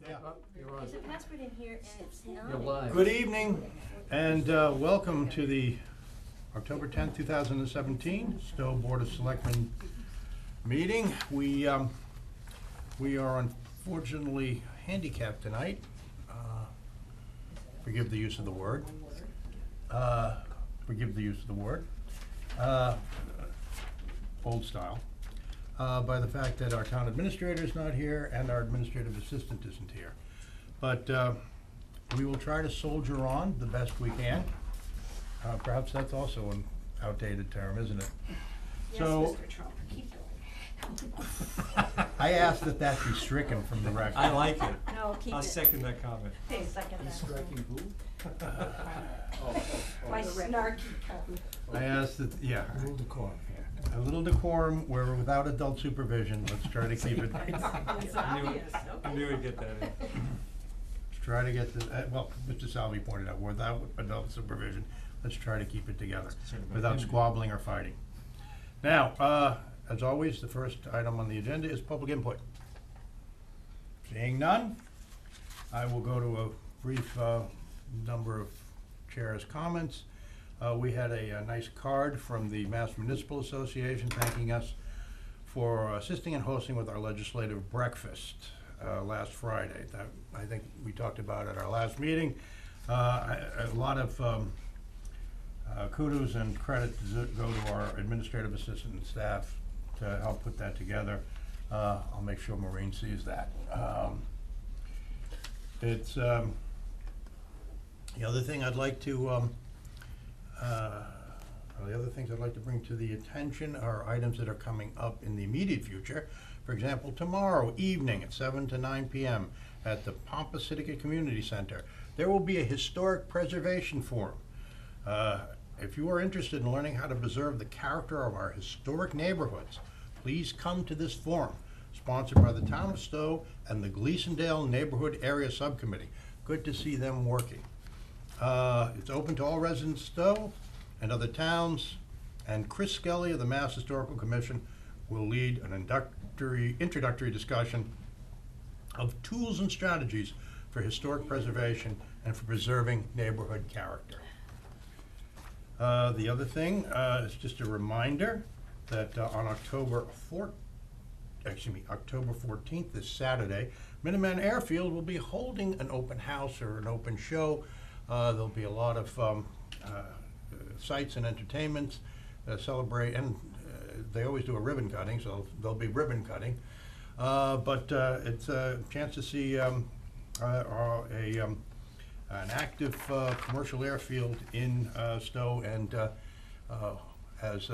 You're on. Is it password in here and it's not? You're live. Good evening, and welcome to the October 10th, 2017 Stowe Board of Selectmen meeting. We are unfortunately handicapped tonight. Forgive the use of the word. Old style. By the fact that our town administrator is not here and our administrative assistant isn't here. But we will try to soldier on the best we can. Perhaps that's also an outdated term, isn't it? Yes, So, Mr. Trump, keep going. I ask that that be stricken from the record. I like it. No, keep it. I'll second that comment. Okay, second that. Striking who? My snarky comment. I ask that, yeah, A little decorum here. a little decorum, we're without adult supervision, let's try to keep it, It's I knew- obvious, I knew okay. we'd get that in. let's try to get the, well, Mr. Salvi pointed out, without adult supervision, let's try to keep it together, Concerned about without him. squabbling or fighting. Now, as always, the first item on the agenda is public input. Seeing none, I will go to a brief number of chairs' comments. We had a nice card from the Mass Municipal Association thanking us for assisting and hosting with our legislative breakfast last Friday. That, I think we talked about at our last meeting. A lot of kudos and credit go to our administrative assistant and staff to help put that together. I'll make sure Maureen sees that. It's, the other thing I'd like to, the other things I'd like to bring to the attention are items that are coming up in the immediate future. For example, tomorrow evening at 7 to 9 p.m. at the Pompasitica Community Center, there will be a historic preservation forum. If you are interested in learning how to preserve the character of our historic neighborhoods, please come to this forum, sponsored by the Town of Stowe and the Gleasondale Neighborhood Area Subcommittee. Good to see them working. It's open to all residents of Stowe and other towns, and Chris Skelly of the Mass Historical Commission will lead an introductory discussion of tools and strategies for historic preservation and for preserving neighborhood character. The other thing is just a reminder that on October 14th, this Saturday, Minuteman Airfield will be holding an open house or an open show. There'll be a lot of sights and entertainments, celebrate, and they always do a ribbon cutting, so there'll be ribbon cutting. But it's a chance to see an active commercial airfield in Stowe, and as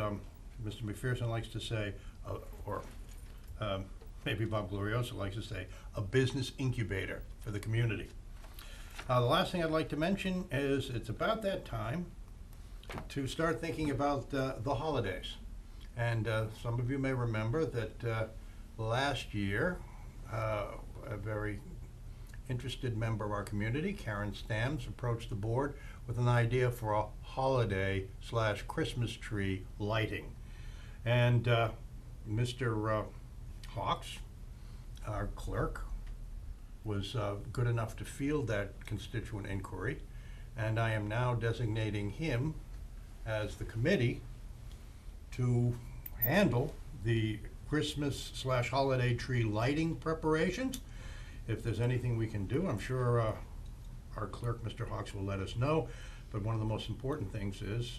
Mr. McPherson likes to say, or maybe Bob Glorioso likes to say, a business incubator for the community. The last thing I'd like to mention is it's about that time to start thinking about the holidays. And some of you may remember that last year, a very interested member of our community, Karen Stams, approached the board with an idea for a holiday/Christmas tree lighting. And Mr. Hawks, our clerk, was good enough to field that constituent inquiry, and I am now designating him as the committee to handle the Christmas/holiday tree lighting preparations. If there's anything we can do, I'm sure our clerk, Mr. Hawks, will let us know. But one of the most important things is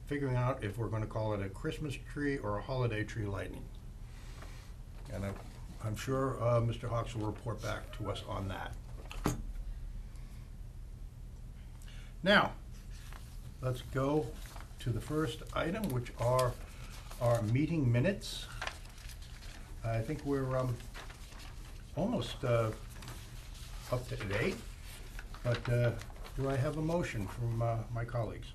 figuring out if we're going to call it a Christmas tree or a holiday tree lighting. And I'm sure Mr. Hawks will report back to us on that. Now, let's go to the first item, which are our meeting minutes. I think we're almost up to date, but do I have a motion from my colleagues?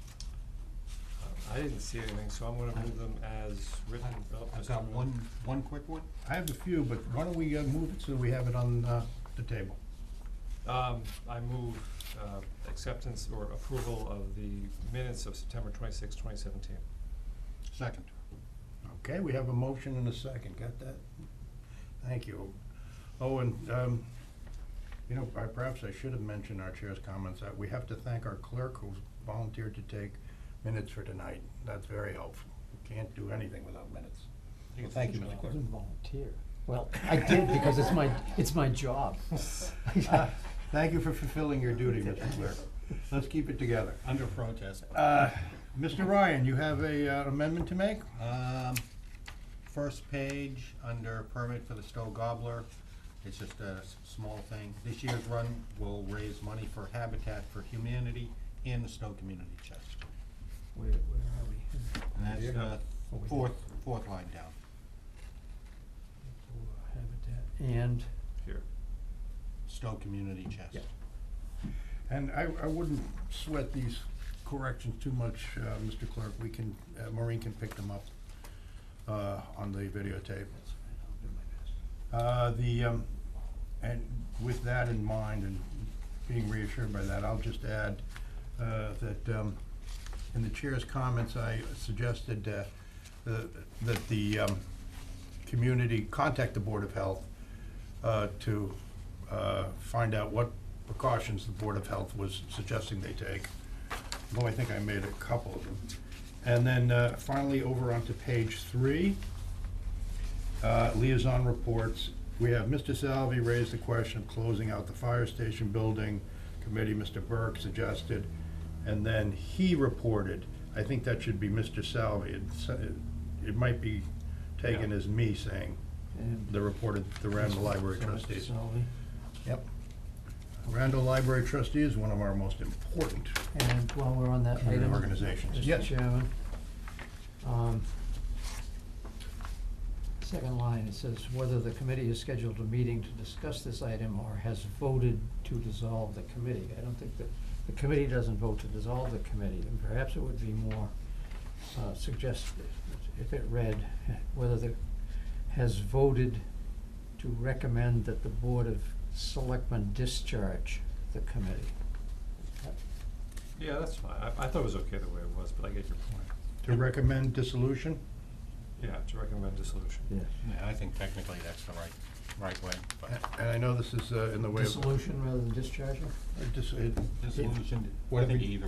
I didn't see anything, so I'm gonna move them as written. I've got one quick one. I have a few, but why don't we move it so we have it on the table? I move acceptance or approval of the minutes of September 26, 2017. Second. Okay, we have a motion and a second. Got that? Thank you. Oh, and You know, perhaps I should have mentioned our chair's comments. We have to thank our clerk who volunteered to take minutes for tonight. That's very helpful. We can't do anything without minutes. Well, thank you, Mr. Clerk. Didn't volunteer. Well, I did because it's my job. Thank you for fulfilling your duty, Mr. Clerk. Let's keep it together. Under protest. Mr. Ryan, you have a amendment to make? First page, under permit for the Stowe Gobbler, it's just a small thing. This year's run will raise money for Habitat for Humanity and the Stowe Community Chest. Where are we? And that's Over fourth line down. Habitat and, Here. Stowe Community Chest. Yeah. And I wouldn't sweat these corrections too much, Mr. Clerk. We can, Maureen can pick them up on the videotape. And with that in mind and being reassured by that, I'll just add that in the chair's comments, I suggested that the community contact the Board of Health to find out what precautions the Board of Health was suggesting they take. Though I think I made a couple of them. And then finally, over onto page 3, liaison reports. We have Mr. Salvi raised the question of closing out the fire station building. Committee, Mr. Burke suggested, and then he reported. I think that should be Mr. Salvi. It might be taken as me saying and. the reported the Randall Library So, trustees. Salvi. Yep. Randall Library trustee is one of our most important And while we're on that community item. organizations. Mr. Yes. Chairman, second line, it says whether the committee is scheduled a meeting to discuss this item or has voted to dissolve the committee. I don't think that, the committee doesn't vote to dissolve the committee, and perhaps it would be more suggestive if it read whether the, has voted to recommend that the Board of Selectmen discharge the committee. Yeah, that's fine. I thought it was okay the way it was, but I get your point. To recommend dissolution? Yeah, to recommend dissolution. Yes. Yeah, I think technically that's the right way, but And I know this is in the way of. Dissolution rather than discharging? dissolution, I Whatever think you- either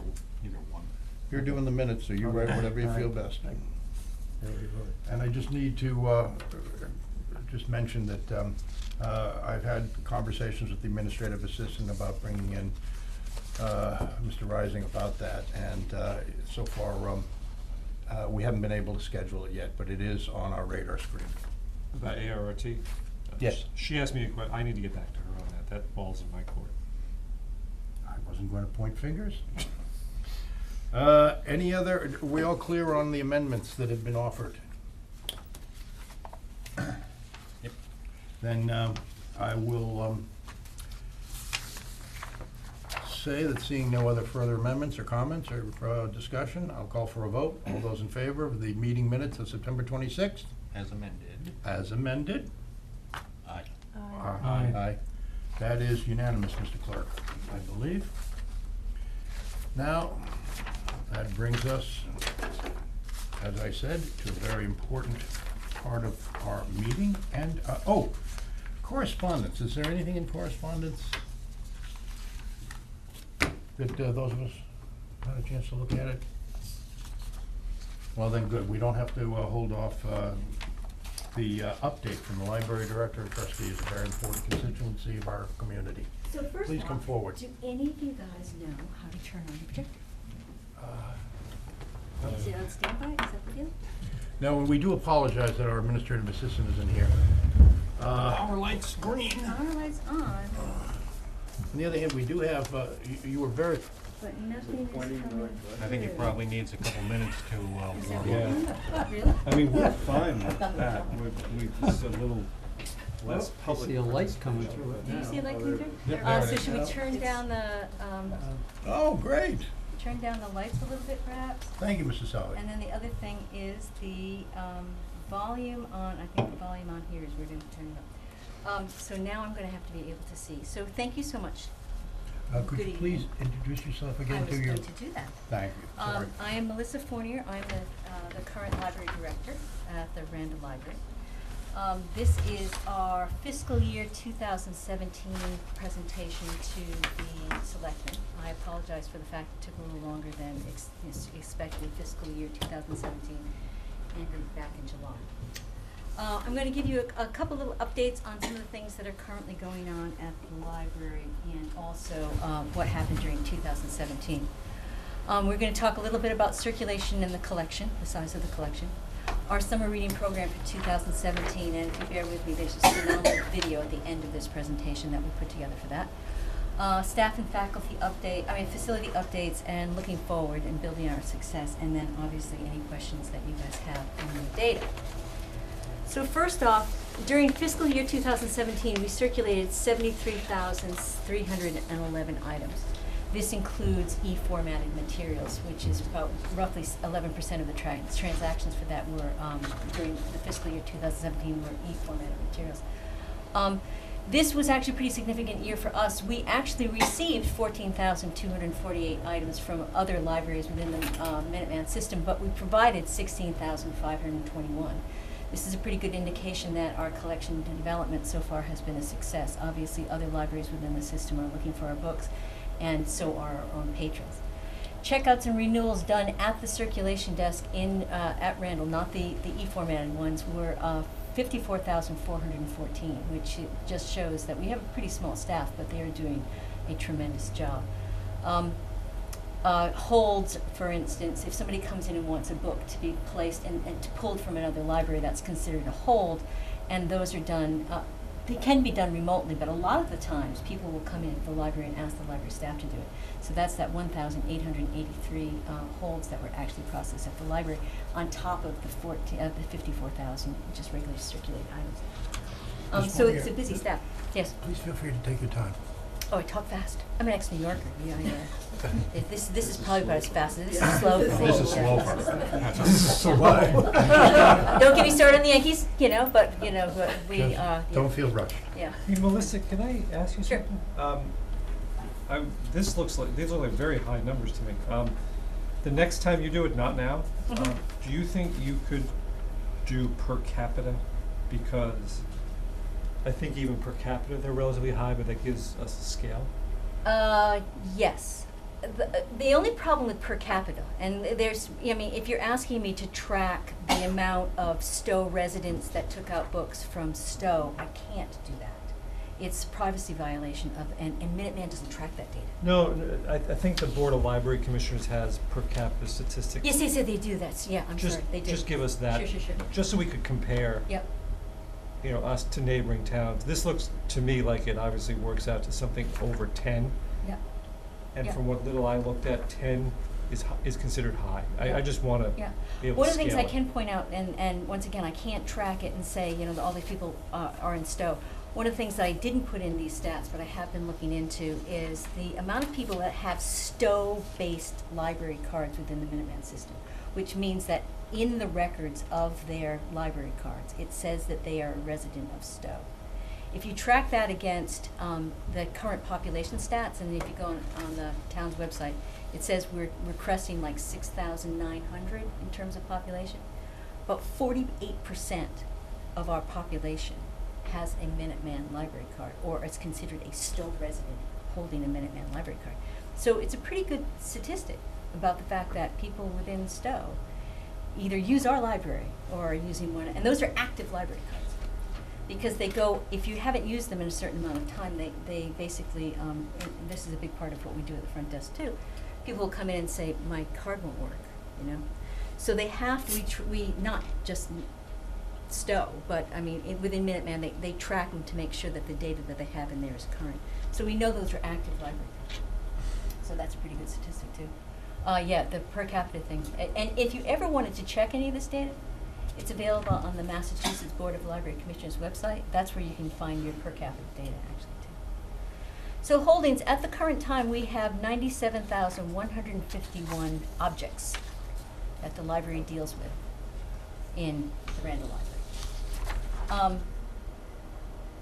one. You're doing the minutes, so you write Okay. whatever you All feel right. best. There we go. And I just need to just mention that I've had conversations with the administrative assistant about bringing in Mr. Rising about that, and so far we haven't been able to schedule it yet, but it is on our radar screen. About ARRT? Yes. She asked me a question. I need to get back to her on that. That ball's in my court. I wasn't going to point fingers. Any other, are we all clear on the amendments that have been offered? Yep. Then I will say that seeing no other further amendments or comments or discussion, I'll call for a vote. All those in favor of the meeting minutes of September 26th, As amended. as amended? Aye. Aye. Aye. That is unanimous, Mr. Clerk, I believe. Now, that brings us, as I said, to a very important part of our meeting. And, correspondence. Is there anything in correspondence that those of us had a chance to look at it? Well, then, good. We don't have to hold off the update from the library director and trustees, a very important constituency of our community. So first Please come off, forward. do any of you guys know how to turn on the projector? Is it on standby? Is that the deal? Now, we do apologize that our administrative assistant isn't here. Our light's green. Power light's on, On the other hand, we do have, you were very, but nothing is coming through. I think it probably needs a couple minutes to Is warm that up. really? I mean, we're fine with that, we just a little less I public. see a light coming through it Do you now. see a light coming through? Yep, there it So is. should we turn down the, oh, great. turn down the lights a little bit perhaps? Thank you, Mrs. Sally. And then the other thing is the volume on, I think the volume on here is we're going to turn it up. So now I'm going to have to be able to see. So thank you so much. Could Good you please evening. introduce yourself I again was to your? going to do that. Thank you, sorry. I am Melissa Fournier. I'm the current library director at the Randall Library. This is our fiscal year 2017 presentation to the selectmen. I apologize for the fact it took a little longer than expected. Fiscal year 2017 ended back in July. I'm going to give you a couple little updates on some of the things that are currently going on at the library and also what happened during 2017. We're going to talk a little bit about circulation in the collection, the size of the collection. Our summer reading program for 2017, and if you bear with me, there's a phenomenal video at the end of this presentation that we put together for that. Staff and faculty facility updates, and looking forward and building our success, and then obviously any questions that you guys have on the data. So first off, during fiscal year 2017, we circulated 73,311 items. This includes e-formatted materials, which is about roughly 11% of the transactions for that were during the fiscal year 2017 were e-formatted materials. This was actually a pretty significant year for us. We actually received 14,248 items from other libraries within the Minuteman system, but we provided 16,521. This is a pretty good indication that our collection development so far has been a success. Obviously, other libraries within the system are looking for our books, and so are our own patrons. Checkouts and renewals done at the circulation desk at Randall, not the e-formatted ones, were 54,414, which just shows that we have a pretty small staff, but they are doing a tremendous job. Holds, for instance, if somebody comes in and wants a book to be placed and pulled from another library, that's considered a hold, and those are done, they can be done remotely, but a lot of the times people will come into the library and ask the library staff to do it. So that's that 1,883 holds that were actually processed at the library, on top of the 54,000 just regularly circulated items. So it's a busy staff. Yes? Please feel free to take your time. Oh, I talk fast. I'm an ex-New Yorker. Yeah. This is probably about as fast as this is slow. This is slow for her. This is slow. Don't get me started on the Yankees, but we Don't feel rushed. Yeah. Hey, Melissa, can I ask you Sure. something? These look like very high numbers to me. The next time you do it, not now, Mhm. do you think you could do per capita? Because I think even per capita they're relatively high, but that gives us a scale. Yes. The only problem with per capita, and if you're asking me to track the amount of Stowe residents that took out books from Stowe, I can't do that. It's a privacy violation and Minuteman doesn't track that data. No, I think the Board of Library Commissioners has per capita statistics. Yes, they do that. Yeah, I'm sorry, they do. Just give us that. Sure. Just so we could compare. Yep. Us to neighboring towns. This looks to me like it obviously works out to something over 10. Yeah. And Yeah. from what little I looked at, 10 is considered high. Yeah. I just want to Yeah. be able One to of the things scale I it. can point out, and once again, I can't track it and say, all these people are in Stowe. One of the things that I didn't put in these stats, but I have been looking into, is the amount of people that have Stowe-based library cards within the Minuteman system, which means that in the records of their library cards, it says that they are a resident of Stowe. If you track that against the current population stats, and if you go on the town's website, it says we're cresting like 6,900 in terms of population, but 48% of our population has a Minuteman library card, or is considered a Stowe resident holding a Minuteman library card. So it's a pretty good statistic about the fact that people within Stowe either use our library or are using one, and those are active library cards. Because they go, if you haven't used them in a certain amount of time, they basically, and this is a big part of what we do at the front desk too, people will come in and say, my card won't work, So they have to, we not just Stowe, but within Minuteman, they track them to make sure that the data that they have in there is current. So we know those are active library cards. So that's a pretty good statistic too. The per capita thing. And if you ever wanted to check any of this data, it's available on the Massachusetts Board of Library Commissioners website. That's where you can find your per capita data actually too. So holdings, at the current time, we have 97,151 objects that the library deals with in the Randall Library.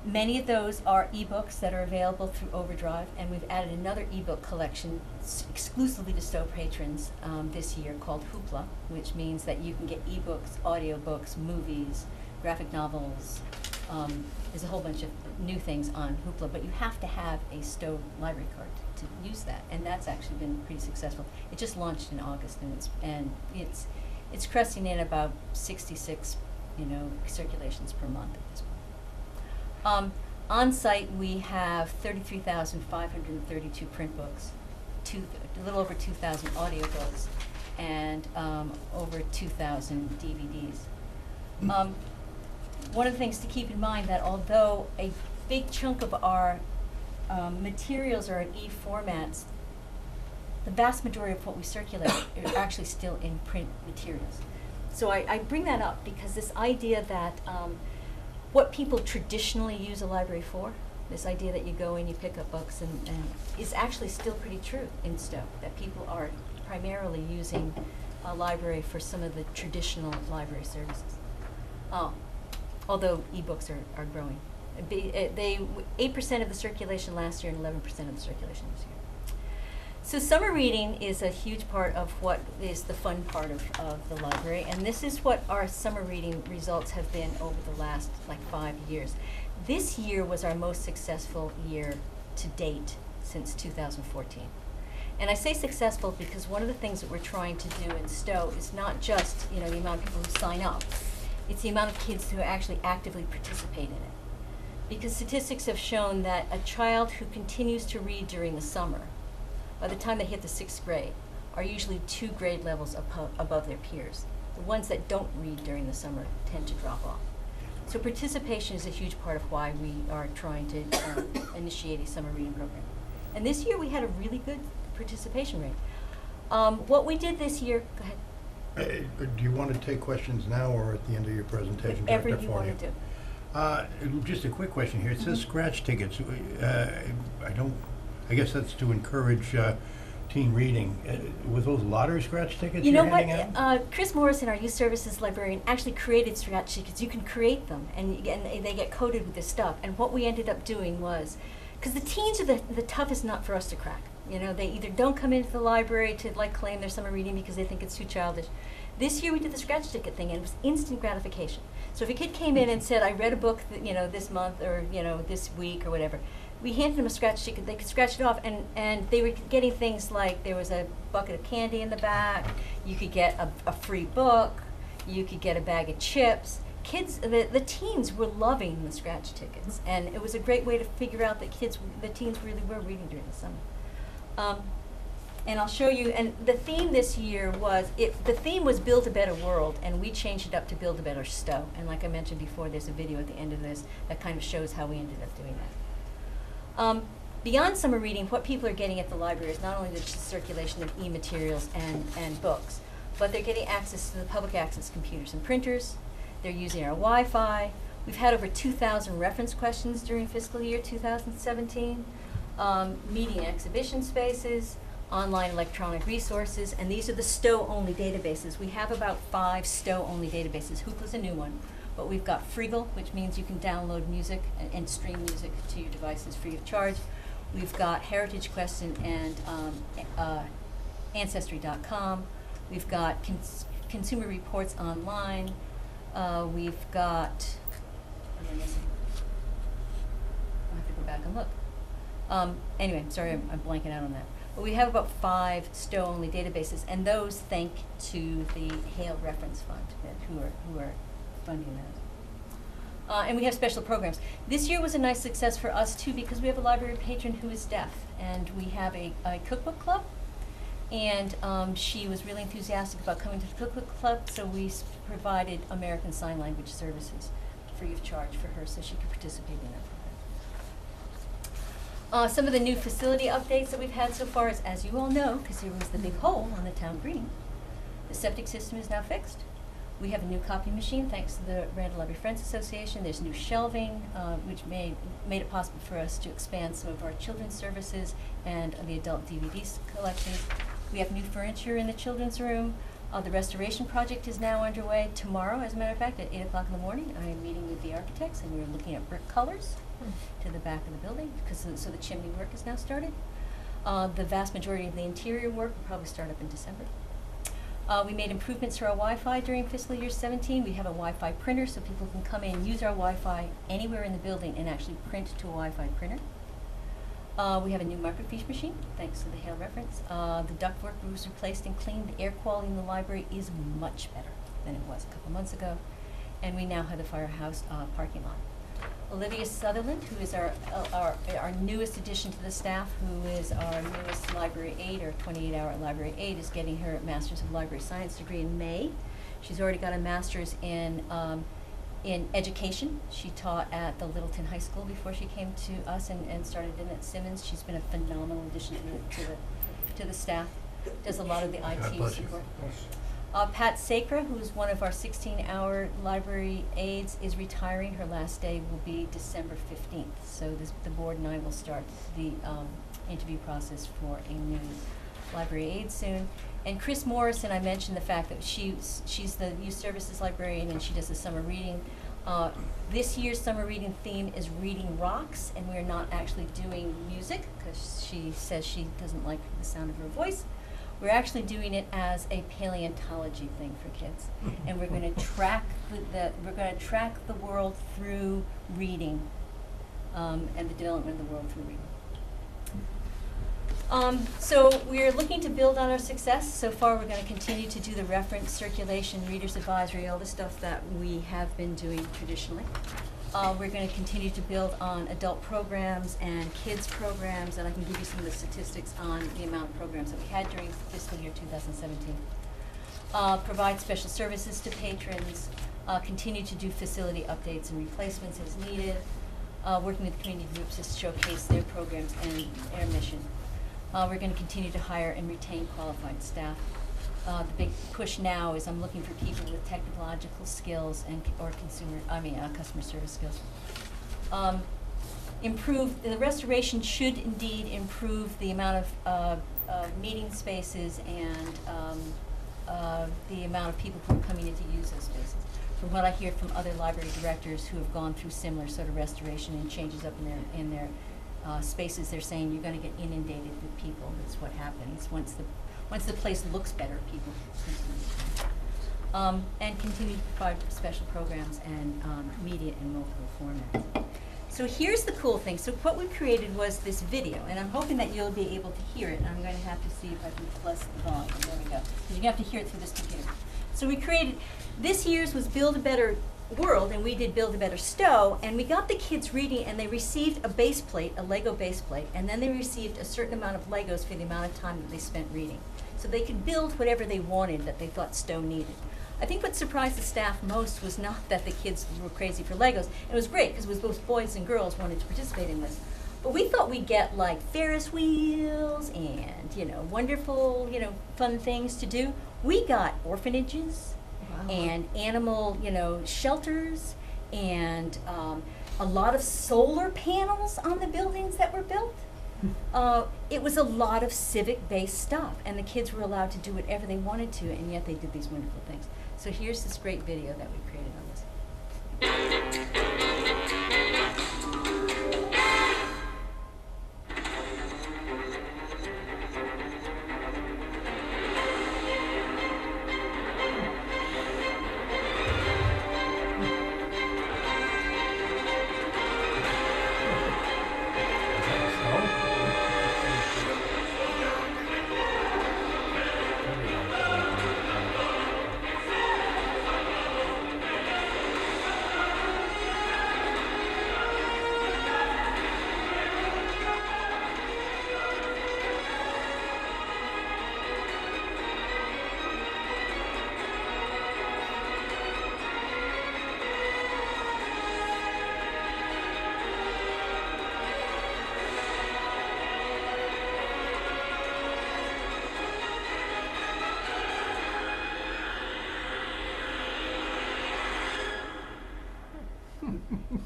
Many of those are ebooks that are available through Overdrive, and we've added another ebook collection exclusively to Stowe patrons this year called Hoopla, which means that you can get ebooks, audiobooks, movies, graphic novels. There's a whole bunch of new things on Hoopla, but you have to have a Stowe library card to use that, and that's actually been pretty successful. It just launched in August, and it's cresting in about 66, circulations per month at this point. On site, we have 33,532 print books, a little over 2,000 audiobooks, and over 2,000 DVDs. One of the things to keep in mind that although a big chunk of our materials are in e-formats, the vast majority of what we circulate are actually still in print materials. So I bring that up because this idea that what people traditionally use a library for, this idea that you go in, you pick up books, and is actually still pretty true in Stowe, that people are primarily using a library for some of the traditional library services. Although e-books are growing. 8% of the circulation last year and 11% of the circulation this year. So summer reading is a huge part of what is the fun part of the library, and this is what our summer reading results have been over the last 5 years. This year was our most successful year to date since 2014. And I say successful because one of the things that we're trying to do in Stowe is not just the amount of people who sign up, it's the amount of kids who actually actively participate in it. Because statistics have shown that a child who continues to read during the summer, by the time they hit the 6th grade, are usually 2 grade levels above their peers. The ones that don't read during the summer tend to drop off. So participation is a huge part of why we are trying to initiate a summer reading program. And this year we had a really good participation rate. What we did this year, go ahead. Do you want to take questions now or at the end of your presentation? Whatever Director you want Fournier? to do. Just a quick question here. It says scratch tickets. I guess that's to encourage teen reading. With those lottery scratch tickets You know you're what? handing out? Chris Morrison, our youth services librarian, actually created scratch tickets. You can create them, and they get coded with this stuff. And what we ended up doing was, because the teens are the toughest nut for us to crack. They either don't come into the library to claim their summer reading because they think it's too childish. This year we did the scratch ticket thing, and it was instant gratification. So if a kid came in and said, I read a book that, this month or this week or whatever, we handed them a scratch ticket. They could scratch it off, and they were getting things like there was a bucket of candy in the back, you could get a free book, you could get a bag of chips. Kids, the teens were loving the scratch tickets, and it was a great way to figure out that the teens really were reading during the summer. And I'll show you, and the theme this year was, the theme was Build a Better World, and we changed it up to Build a Better Stowe. And like I mentioned before, there's a video at the end of this that kind of shows how we ended up doing that. Beyond summer reading, what people are getting at the library is not only the circulation of e-materials and books, but they're getting access to the public access computers and printers. They're using our Wi-Fi. We've had over 2,000 reference questions during fiscal year 2017, meeting and exhibition spaces, online electronic resources, and these are the Stowe-only databases. We have about 5 Stowe-only databases. Hoopla's a new one, but we've got Freegal, which means you can download music and stream music to your devices free of charge. We've got Heritage Quest and Ancestry.com. We've got Consumer Reports Online. We've got, what am I missing? I'll have to go back and look. Anyway, sorry, I'm blanking out on that. But we have about 5 Stowe-only databases, and those thank to the Hale Reference Fund who are funding those. And we have special programs. This year was a nice success for us too, because we have a library patron who is deaf, and we have a cookbook club. And she was really enthusiastic about coming to the cookbook club, so we provided American Sign Language services free of charge for her, so she could participate in that program. Some of the new facility updates that we've had so far is, as you all know, because there was the big hole on the town green, the septic system is now fixed. We have a new copy machine thanks to the Randall Library Friends Association. There's new shelving, which made it possible for us to expand some of our children's services and the adult DVD collections. We have new furniture in the children's room. The restoration project is now underway. Tomorrow, as a matter of fact, at 8 o'clock in the morning, I am meeting with the architects, and we're looking at brick colors to the back of the building, so the chimney work is now started. The vast majority of the interior work will probably start up in December. We made improvements to our Wi-Fi during fiscal year 17. We have a Wi-Fi printer so people can come in and use our Wi-Fi anywhere in the building and actually print to a Wi-Fi printer. We have a new microfiche machine, thanks to the Hale reference. The ductwork was replaced and cleaned. The air quality in the library is much better than it was a couple months ago. And we now have the firehouse parking lot. Olivia Sutherland, who is our newest addition to the staff, who is our newest library aide, or 28-hour library aide, is getting her Master's of Library Science degree in May. She's already got a Master's in education. She taught at the Littleton High School before she came to us and started in at Simmons. She's been a phenomenal addition to the staff. Does a lot of the IT support. Pat Sacra, who is one of our 16-hour library aides, is retiring. Her last day will be December 15th. So the board and I will start the interview process for a new library aide soon. And Chris Morrison, I mentioned the fact that she's the youth services librarian and she does the summer reading. This year's summer reading theme is Reading Rocks, and we're not actually doing music because she says she doesn't like the sound of her voice. We're actually doing it as a paleontology thing for kids, and we're going to track the world through reading, and the development of the world through reading. So we're looking to build on our success. So far, we're going to continue to do the reference, circulation, readers advisory, all the stuff that we have been doing traditionally. We're going to continue to build on adult programs and kids programs, and I can give you some of the statistics on the amount of programs that we had during fiscal year 2017. Provide special services to patrons, continue to do facility updates and replacements as needed, working with community groups to showcase their programs and their mission. We're going to continue to hire and retain qualified staff. The big push now is I'm looking for people with technological skills and customer service skills. The restoration should indeed improve the amount of meeting spaces and the amount of people who are coming in to use those spaces. From what I hear from other library directors who have gone through similar sort of restoration and changes up in their spaces, they're saying you're going to get inundated with people. That's what happens once the place looks better, people continue. And continue to provide special programs and media in multiple formats. So here's the cool thing. So what we created was this video, and I'm hoping that you'll be able to hear it. And I'm going to have to see if I can plus the volume. There we go. Because you have to hear it through this computer. So we created, this year's was Build a Better World, and we did Build a Better Stowe, and we got the kids reading, and they received a base plate, a Lego base plate, and then they received a certain amount of Legos for the amount of time that they spent reading. So they could build whatever they wanted that they thought Stowe needed. I think what surprised the staff most was not that the kids were crazy for Legos. It was great because it was both boys and girls wanted to participate in this. But we thought we'd get like Ferris wheels and, wonderful, fun things to do. We got orphanages and animal, shelters and a lot of solar panels on the buildings that were built. It was a lot of civic-based stuff, and the kids were allowed to do whatever they wanted to, and yet they did these wonderful things. So here's this great video that we created on this.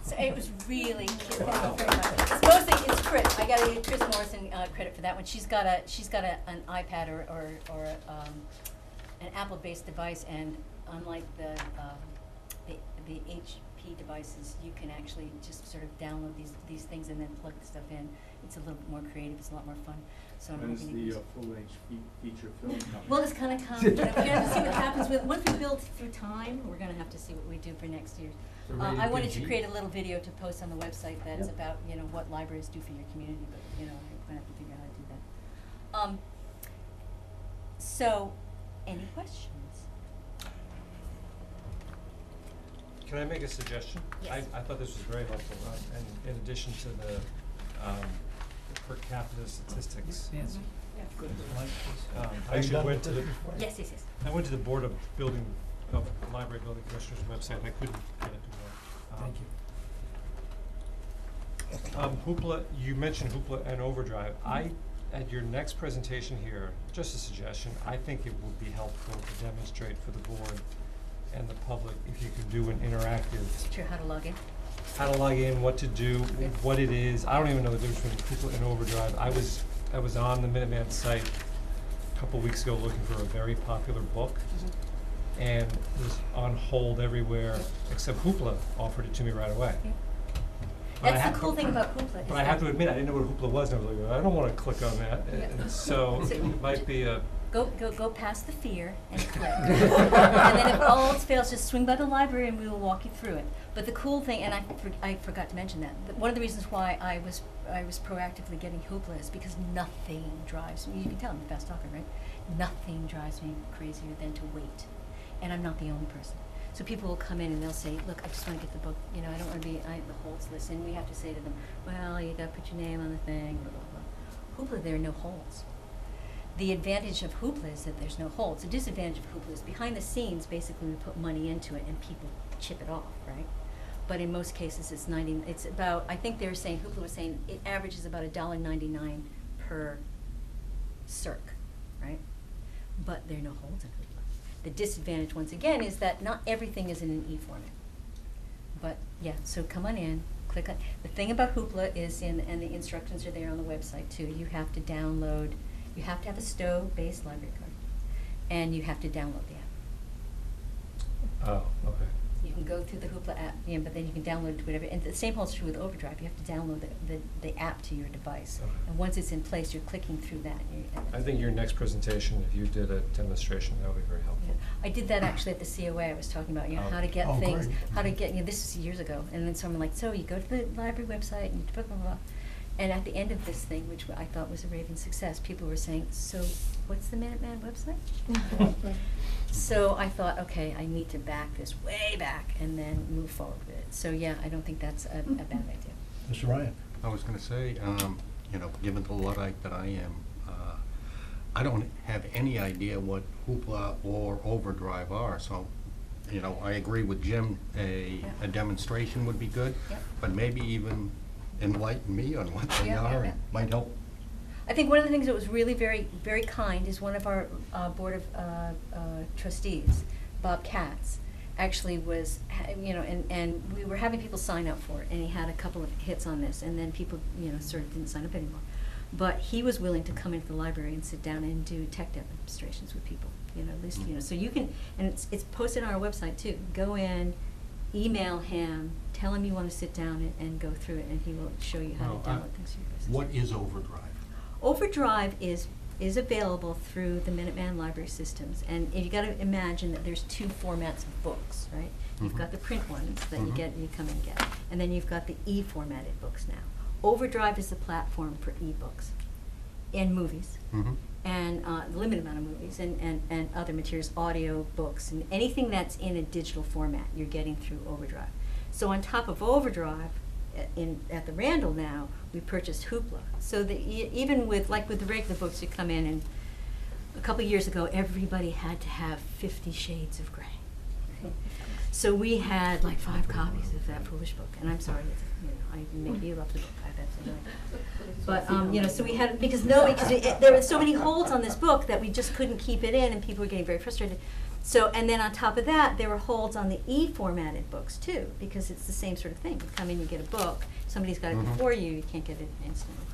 So it was really cute. Thank you very much. It's mostly it's Chris. I got to give Chris Morrison credit for that one. She's got an iPad or an Apple-based device, and unlike the HP devices, you can actually just sort of download these things and then plug the stuff in. It's a little bit more creative. It's a lot more fun. So I'm When's hoping the it full-length feature film coming? well, it's gonna come, you know, we're gonna have to see what happens with, once we build through time, we're gonna have to see what we do for next year. So rated I wanted to PG? create a little video to post on the website that's Yeah. about, you know, what libraries do for your community, but, you know, I'm gonna have to figure out how to do that. So, any questions? Can I make a suggestion? Yes. I thought this was very helpful, and in addition to the per capita statistics. Nancy. Mm-hmm. Good. Like this. I actually went to the, Yes, yes, yes. I went to the Board of Library Building Commissioners website, and I couldn't get it to work. Thank you. Hoopla, you mentioned Hoopla and Overdrive. At your next presentation here, just a suggestion, I think it would be helpful to demonstrate for the board and the public if you could do an interactive, Sure, how to log in? how to log in, what to do, Yeah. what it is. I don't even know the difference between Hoopla and Overdrive. I was on the Minuteman site a couple weeks ago looking for a very popular book, and it was on hold everywhere except Hoopla offered it to me right away. Yeah. But I That's have the cool to- thing about Hoopla. But I have to admit, I didn't know what Hoopla was, and I was like, I don't wanna click on that, Yeah. and so So- it might be a, Go past the fear and click. And then if all else fails, just swing by the library and we will walk you through it. But the cool thing, and I forgot to mention that, one of the reasons why I was proactively getting Hoopla is because nothing drives me, you can tell I'm a fast talker, right? Nothing drives me crazier than to wait. And I'm not the only person. So people will come in and they'll say, look, I just want to get the book, you know, I don't want to be, the holds list, and we have to say to them, well, you got to put your name on the thing, blah, blah, blah. Hoopla, there are no holds. The advantage of Hoopla is that there's no holds. The disadvantage of Hoopla is behind the scenes, basically we put money into it and people chip it off, right? But in most cases it's about, I think they were saying, Hoopla was saying, it averages about $1.99 per circ, right? But there are no holds in Hoopla. The disadvantage, once again, is that not everything is in an E format. But yeah, so come on in, click on, the thing about Hoopla is and the instructions are there on the website too, you have to download, you have to have a Stowe-based library card, and you have to download the app. oh, okay. You can go through the Hoopla app, you know, but then you can download it to whatever, and the same holds true with Overdrive, you have to download the app to your device. Okay. And once it's in place, you're clicking through that. I think your next presentation, if you did a demonstration, that would be very helpful. Yeah. I did that actually at the COA, I was talking about, you know, how to get Oh, things, great. how to get, you know, this was years ago, and then someone like, so you go to the library website and you blah, blah, blah. And at the end of this thing, which I thought was a raving success, people were saying, so what's the Minuteman website? So I thought, okay, I need to back this way back and then move forward with it. So yeah, I don't think that's a bad idea. Mr. Ryan? I was gonna say, you know, given the Luddite that I am, I don't have any idea what Hoopla or Overdrive are, so, you know, I agree with Jim, a demonstration would be good, Yep. but maybe even enlighten me on what they Yeah, are, yeah. and might help. I think one of the things that was really very, very kind is one of our Board of Trustees, Bob Katz, actually was, you know, and we were having people sign up for it, and he had a couple of hits on this, and then people, you know, sort of didn't sign up anymore. But he was willing to come into the library and sit down and do tech demonstrations with people, you know, at least, you know, so you can, and it's posted on our website too. Go in, email him, tell him you want to sit down and go through it, and he will show you how to Now, download things for your business. What is Overdrive? Overdrive is available through the Minuteman library systems, and you got to imagine that there's two formats of books, right? You've Mhm. got the print ones that you Mhm. get, you come and get, and then you've got the e-formatted books now. Overdrive is the platform for e-books and movies, Mm-hmm. and the limited amount of movies and other materials, audio books, and anything that's in a digital format, you're getting through Overdrive. So on top of Overdrive, at the Randall now, we purchased Hoopla. So that even with the regular books, you come in, and a couple of years ago, everybody had to have 50 Shades of Grey. So we had like 5 copies of that foolish book, and I'm sorry, you know, I make you love the book. That's annoying. But you know, so we had because there were so many holds on this book that we just couldn't keep it in, and people were getting very frustrated. So, and then on top of that, there were holds on the e-formatted books too, because it's the same sort of thing. You come in, you get a book, somebody's got it Mhm. before you, you can't get it instantly.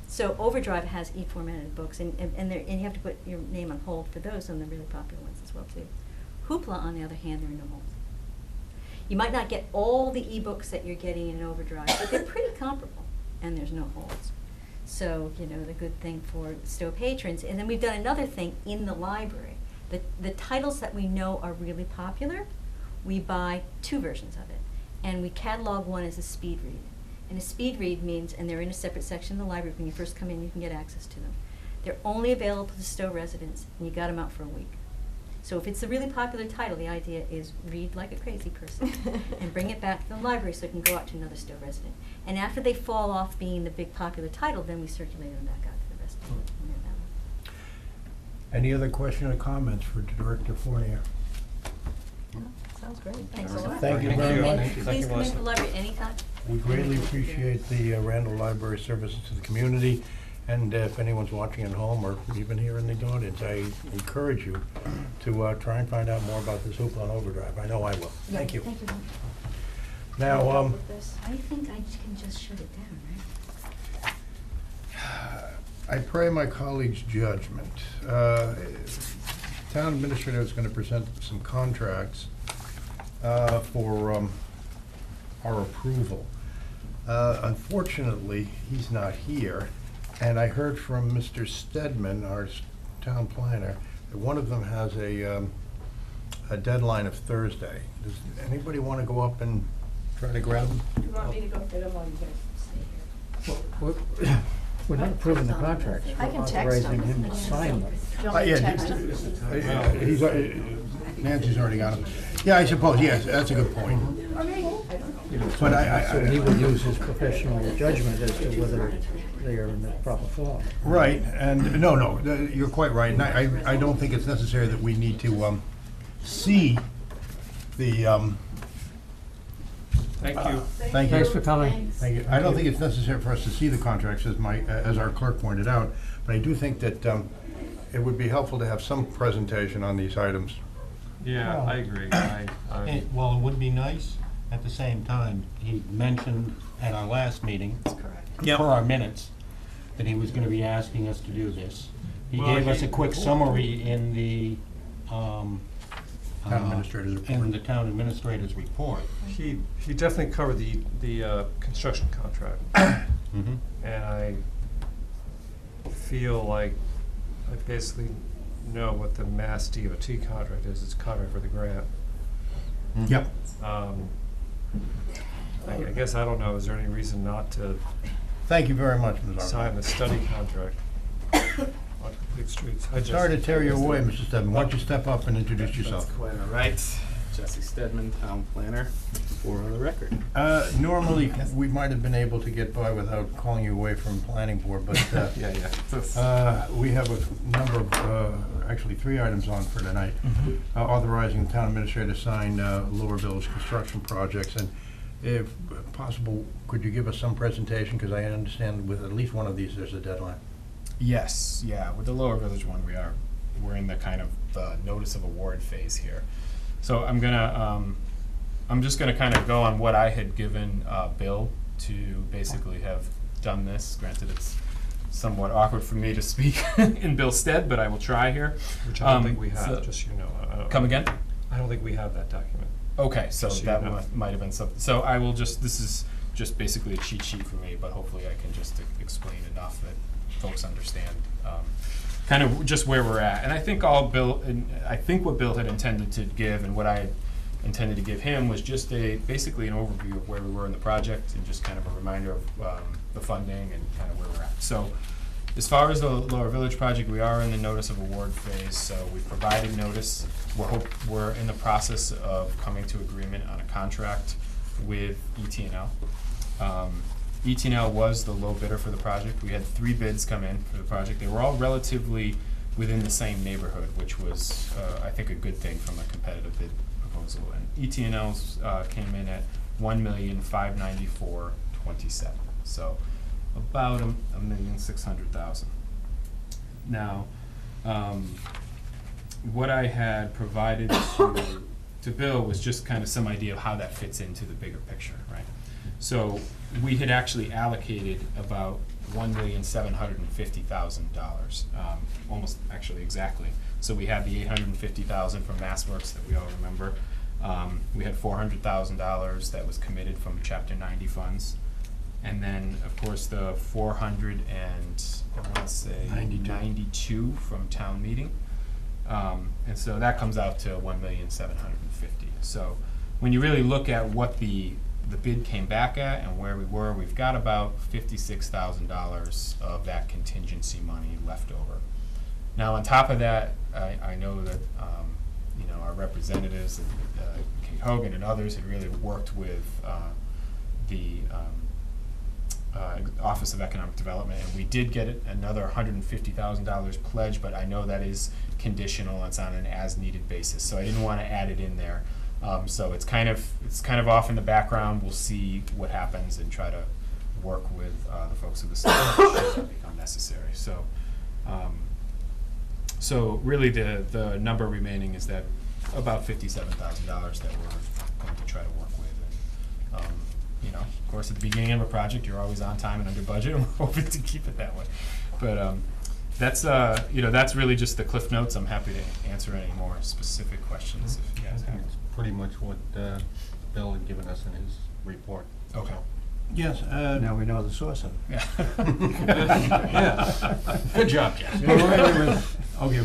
So Overdrive has e-formatted books, and you have to put your name on hold for those, and the really popular ones as well too. Hoopla, on the other hand, there are no holds. You might not get all the e-books that you're getting in Overdrive, but they're pretty comparable, and there's no holds. So, you know, the good thing for Stowe patrons. And then we've done another thing in the library. The titles that we know are really popular, we buy 2 versions of it. And we catalog one as a speed read. And a speed read means, and they're in a separate section of the library, when you first come in, you can get access to them. They're only available to Stowe residents, and you got them out for a week. So if it's a really popular title, the idea is read like a crazy person and bring it back to the library so it can go out to another Stowe resident. And after they fall off being the big popular title, then we circulate them back out to the rest of them. Any other question or comments for Director Fournier? Sounds great. Thanks a lot. Thank you And- very and much. Please come into the library anytime. We greatly appreciate the Randall Library services to the community, and if anyone's watching at home or even here in the audience, I encourage you to try and find out more about this hoopla and overdrive. I know I will. Thank you. Thank you. Now, I think I can just shut it down, right? I pray my colleagues' judgment. Town administrator is going to present some contracts for our approval. Unfortunately, he's not here, and I heard from Mr. Stedman, our town planner, that one of them has a deadline of Thursday. Does anybody want to go up and try to grab him? You want me to go get them while you guys stay here? We're not approving the contracts. I can We're text authorizing them. him to sign them. Do you want me to Yeah, text them? he's, Nancy's already got him. Yeah, I suppose, yes, that's a good point. But So he will use his professional judgment as to whether they are in the proper form. Right, and, no, you're quite right, and I don't think it's necessary that we need to, see the, Thank you. thank you. Thanks for coming. Thank you. I don't think it's necessary for us to see the contracts, as our clerk pointed out, but I do think that, it would be helpful to have some presentation on these items. Yeah, I agree. Well, it would be nice, at the same time, he mentioned at our last meeting, That's correct. per our minutes, that he was gonna be asking us to do this. He Well, gave us he- a quick summary in the, Town administrator's report. in the town administrator's report. He definitely covered the construction contract, Mm-hmm. and I feel like I basically know what the MassDOT contract is. It's contract for the grant. Yep. I guess I don't know, is there any reason not to Thank you very much, Ms. sign Arnold. the study contract on complete streets? I just- Sorry to tear you away, Mr. Stedman. Why don't you step up and introduce yourself? That's quite all right. Jesse Stedman, town planner, for the record. Normally, we might have been able to get by without calling you away from planning board, but Yeah. we have a number of, actually 3 items on for tonight. Authorizing the town administrator to sign Lower Village construction projects, and if possible, could you give us some presentation, because I understand with at least one of these, there's a deadline. Yes, yeah, with the Lower Village one, we're in the kind of the notice of award phase here. So I'm just gonna kind of go on what I had given Bill to basically have done this. Granted, it's somewhat awkward for me to speak in Bill's stead, but I will try here. Which I don't think we so- have, just so you know. Come again? I don't think we have that document. Okay, so Just so you that know. might have been something. So I will just, this is just basically a cheat sheet for me, but hopefully I can just explain enough that folks understand kind of just where we're at. And I think I think what Bill had intended to give and what I had intended to give him was just basically an overview of where we were in the project and just kind of a reminder of the funding and kind of where we're at. So as far as the Lower Village project, we are in the notice of award phase, so we've provided notice. We're in the process of coming to agreement on a contract with ET&L. ET&L was the low bidder for the project. We had 3 bids come in for the project. They were all relatively within the same neighborhood, which was, I think, a good thing from a competitive bid proposal. And ET&L's came in at $1,594,27. So about $1,600,000. Now, what I had provided to Bill was just kind of some idea of how that fits into the bigger picture, right? So we had actually allocated about $1,750,000, almost actually exactly. So we had the $850,000 from MassWorks that we all remember. We had $400,000 that was committed from Chapter 90 funds. And then, of course, the 400 and, I want to say, 92 from town meeting. And so that comes out to 1,750,000. So when you really look at what the bid came back at and where we were, we've got about $56,000 of that contingency money left over. Now, on top of that, I know that you know, our representatives, Kate Hogan and others, had really worked with the Office of Economic Development, and we did get another $150,000 pledge, but I know that is conditional. It's on an as-needed basis, so I didn't want to add it in there. So it's kind of off in the background. We'll see what happens and try to work with the folks of the state should that become necessary. So, so really the number remaining is that about $57,000 that we're going to try to work with. And, you know, of course, at the beginning of a project, you're always on time and under budget, and we're hoping to keep it that way. But that's you know, that's really just the cliff notes. I'm happy to answer any more specific questions if you guys have. It's pretty much what Bill had given us in his report. Okay. Yes, Now we know the source of it. yeah. Good job, Jeff. Okay,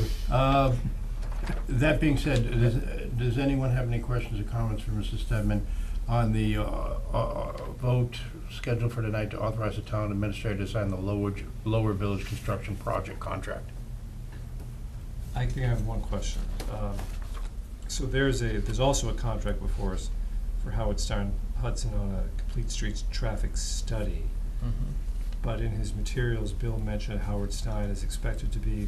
that being said, does anyone have any questions or comments for Mrs. Stedman on the vote scheduled for tonight to authorize the town administrator to sign the Lower Village Construction Project contract? I think I have one question. So there's also a contract before us for Howard Stein Hudson on a complete streets traffic study. Mm-hmm. But in his materials, Bill mentioned Howard Stein is expected to be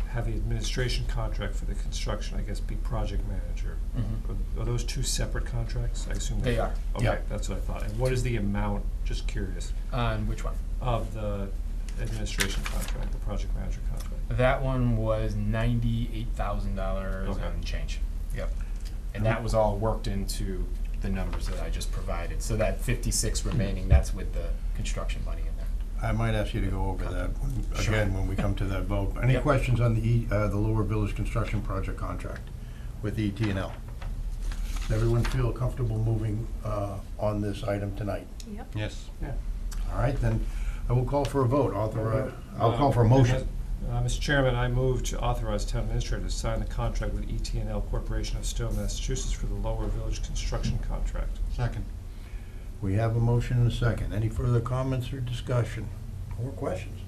have the administration contract for the construction, I guess, be project manager. Mhm. Are those two separate contracts? I assume They are, Okay, yeah. that's what I thought. And what is the amount, just curious, On which one? of the administration contract, the project manager contract? That one was $98,000 Okay. and change. Yep. And that was all worked into the numbers that I just provided. So that 56 remaining, that's with the construction money in there. I might ask you to go over that Sure. again when we come to that vote. Any Yep. questions on the Lower Village Construction Project contract with ET&L? Does everyone feel comfortable moving on this item tonight? Yep. Yes. All right, then I will call for a vote. I'll call for a motion. Mr. Chairman, I move to authorize town administrator to sign the contract with ET&L Corporation of Stowe, Massachusetts for the Lower Village construction contract. Second. We have a motion and a second. Any further comments or discussion or questions?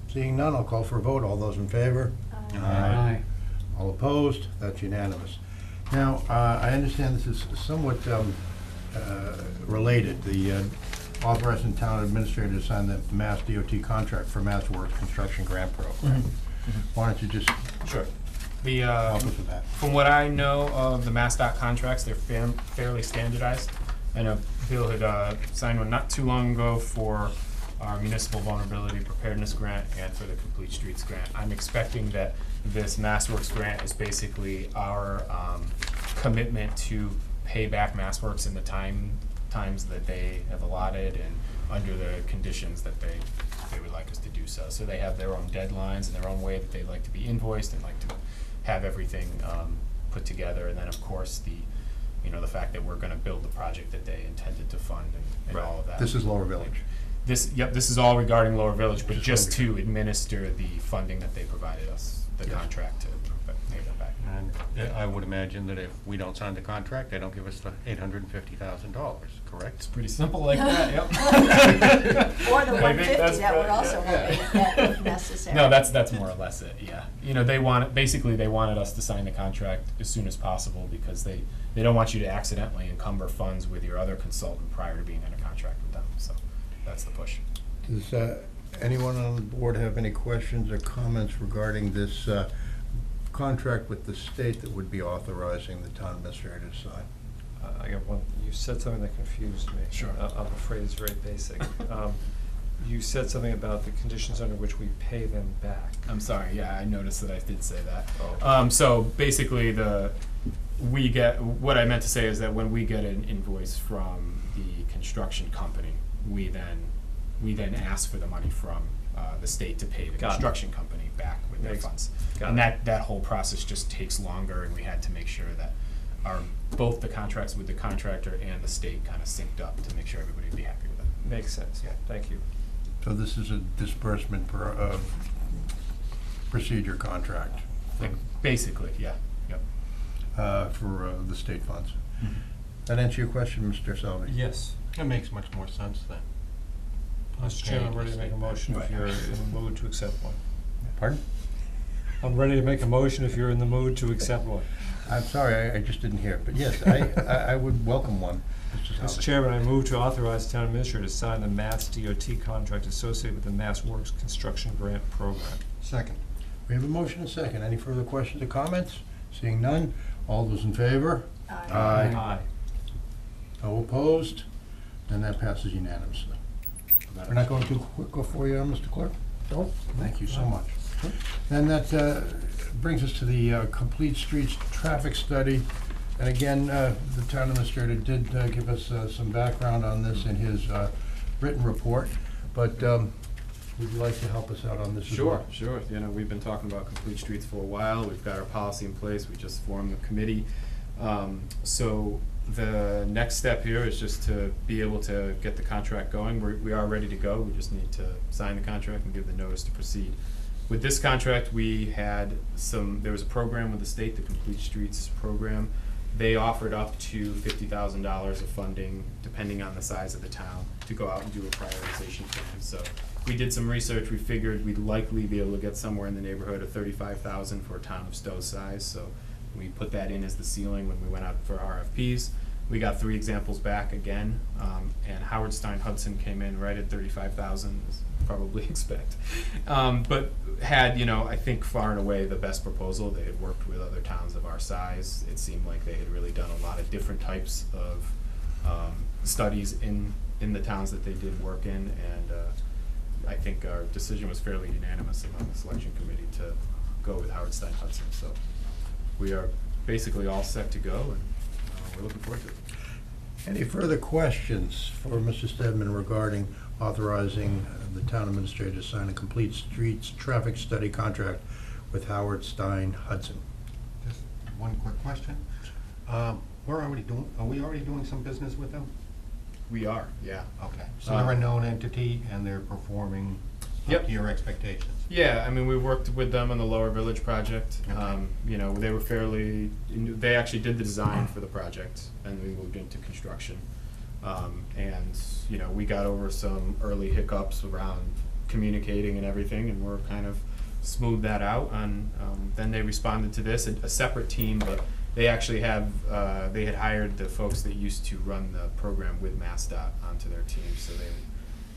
Seeing none, I'll call for a vote. All those in favor? Aye. All opposed? That's unanimous. Now, I understand this is somewhat related. The authorizing town administrator to sign the MassDOT contract for MassWorks construction grant program. Why don't you just Sure. The help us with that? from what I know of the MassDOT contracts, they're fairly standardized. I know Bill had signed one not too long ago for our municipal vulnerability preparedness grant and for the Complete Streets grant. I'm expecting that this MassWorks grant is basically our commitment to pay back MassWorks in the times that they have allotted and under the conditions that they would like us to do so. So they have their own deadlines and their own way that they like to be invoiced and like to have everything put together. And then, of course, the fact that we're going to build the project that they intended to fund and all of that. This is Lower Village. This is all regarding Lower Village, but just Just to administer the funding that they provided us, the Yes. contract to pay that back. And I would imagine that if we don't sign the contract, they don't give us the $850,000, correct? It's pretty simple like that, yep. Or the I think 150 that's that would the- also yeah. help if that if necessary. No, that's more or less it, yeah. They wanted us to sign the contract as soon as possible because they don't want you to accidentally encumber funds with your other consultant prior to being under contract with them, so that's the push. Does anyone on the board have any questions or comments regarding this contract with the state that would be authorizing the town administrator to sign? I got one. You said something that confused me. Sure. I'm afraid it's very basic. You said something about the conditions under which we pay them back. I'm sorry, yeah, I noticed that I did say that. Oh. So basically what I meant to say is that when we get an invoice from the construction company, we then ask for the money from the state to pay the Got it. construction company back with their Makes- funds. got And it. that whole process just takes longer, and we had to make sure that both the contracts with the contractor and the state kind of synced up to make sure everybody would be happy with it. Makes sense, yeah, thank you. So this is a disbursement procedure contract Like, basically, yeah, yep. for the state funds. That answer your question, Mr. Selvey? Yes. It makes much more sense then. Mr. Chairman, I'm ready to make a motion if you're in the mood to accept one. Pardon? I'm ready to make a motion if you're in the mood to accept one. I'm sorry, I just didn't hear, but yes, I would welcome one, Mr. Mr. Selvey. Chairman, I move to authorize the town administrator to sign the MassDOT contract associated with the MassWorks construction grant program. Second. We have a motion and a second. Any further questions or comments? Seeing none, all those in favor? Aye. No opposed? And that passes unanimously. We're not going too quick for you, Mr. Clerk? Nope. Thank you so much. Then that brings us to the Complete Streets Traffic Study. And again, the town administrator did give us some background on this in his written report, but would you like to help us out on this as well? Sure. You know, we've been talking about complete streets for a while. We've got our policy in place. We just formed the committee. So the next step here is just to be able to get the contract going. We are ready to go. We just need to sign the contract and give the notice to proceed. With this contract, there was a program with the state, the Complete Streets program. They offered up to $50,000 of funding, depending on the size of the town, to go out and do a prioritization plan. So we did some research. We figured we'd likely be able to get somewhere in the neighborhood of $35,000 for a town of Stowe's size. So we put that in as the ceiling when we went out for RFPs. We got 3 examples back again, and Howard Stein Hudson came in right at $35,000, as you probably expect. But had, I think far and away the best proposal. They had worked with other towns of our size. It seemed like they had really done a lot of different types of studies in the towns that they did work in, and I think our decision was fairly unanimous among the selection committee to go with Howard Stein Hudson. So we are basically all set to go, and we're looking forward to it. Any further questions for Mr. Stedman regarding authorizing the town administrator to sign a Complete Streets Traffic Study contract with Howard Stein Hudson? Just one quick question. Are we already doing some business with them? We are, yeah. Okay. So they're a known entity and they're performing Yep. up to your expectations? Yeah, I mean, we worked with them on the Lower Village project. Okay. They were they actually did the design for the project, and we moved into construction. We got over some early hiccups around communicating and everything, and we're kind of smoothed that out. And then they responded to this, a separate team, but they actually they had hired the folks that used to run the program with MassDOT onto their team, so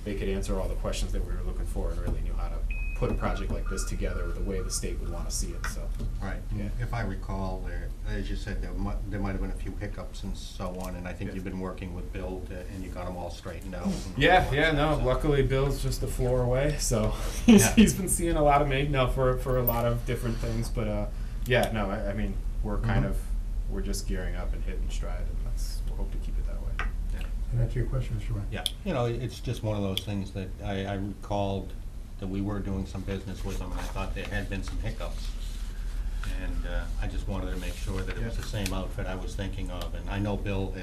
they could answer all the questions that we were looking for and really knew how to put a project like this together the way the state would want to see it, so. Right. Yeah. If I recall, as you said, there might have been a few hiccups and so on, and I think Yeah. you've been working with Bill and you got them all straightened out. No, luckily Bill's just a floor away, so Yeah. he's been seeing a lot of me, for a lot of different things, but, I mean, we're we're just gearing up and hitting stride, and we'll hope to keep it that way. Can I answer your question, Mr. Ryan? Yeah. It's just one of those things that I recalled that we were doing some business with them, and I thought there had been some hiccups. And I just wanted to make sure that it was the same outfit I was thinking of, and I know Bill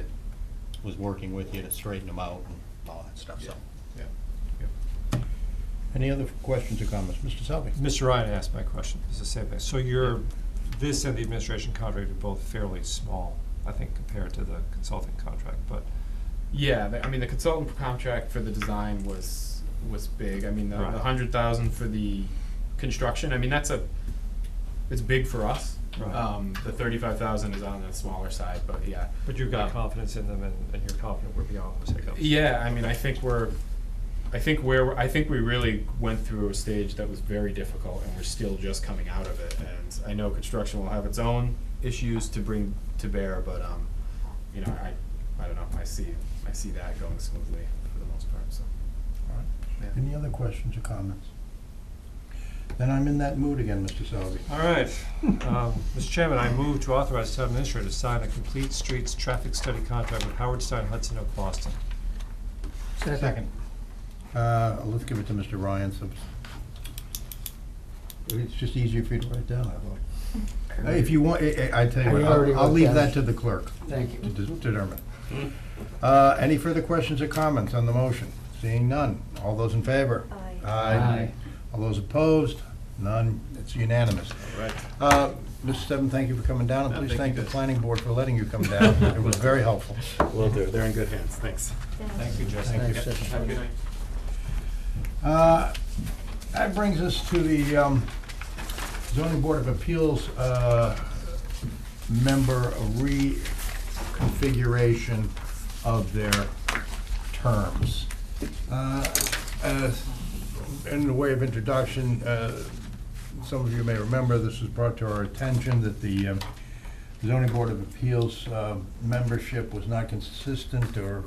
was working with you to straighten them out and all that stuff, so. Yeah. Any other questions or comments? Mr. Selvey? Mr. Ryan asked my question, it's the same thing. So this and the administration contract are both fairly small, I think, compared to the consulting contract, but. Yeah, the consultant contract for the design was big. I mean, the Right. 100,000 for the construction, I mean, it's big for us. Right. The 35,000 is on the smaller side, but yeah. But you've got confidence in them, and you're confident we're beyond those hiccups. Yeah, I mean, I think we really went through a stage that was very difficult, and we're still just coming out of it. And I know construction will have its own issues to bring to bear, but I don't know. I see that going smoothly for the most part. So. All right. Yeah. Any other questions or comments? Then I'm in that mood again, Mr. Selvey. All right. Mr. Chairman, I move to authorize the town administrator to sign a Complete Streets Traffic Study contract with Howard Stein Hudson of Boston. Second. Let's give it to Mr. Ryan. It's just easier for you to write down, I thought. If you want, I tell you I what, already I'll wrote leave down. that to the clerk Thank to you. determine. Any further questions or comments on the motion? Seeing none. All those in favor? Aye. Aye. All those opposed? None. It's unanimous. Right. Mr. Stebbins, thank you for coming down, and Yeah, please thank thank you, the guys. planning board for letting you come down. It was very helpful. Will do. They're in good hands. Thanks. Thank you, Justin. Thank you. Thanks, Have a good night. That brings us to the zoning board of appeals member reconfiguration of their terms. In the way of introduction, some of you may remember this was brought to our attention that the zoning board of appeals membership was not consistent or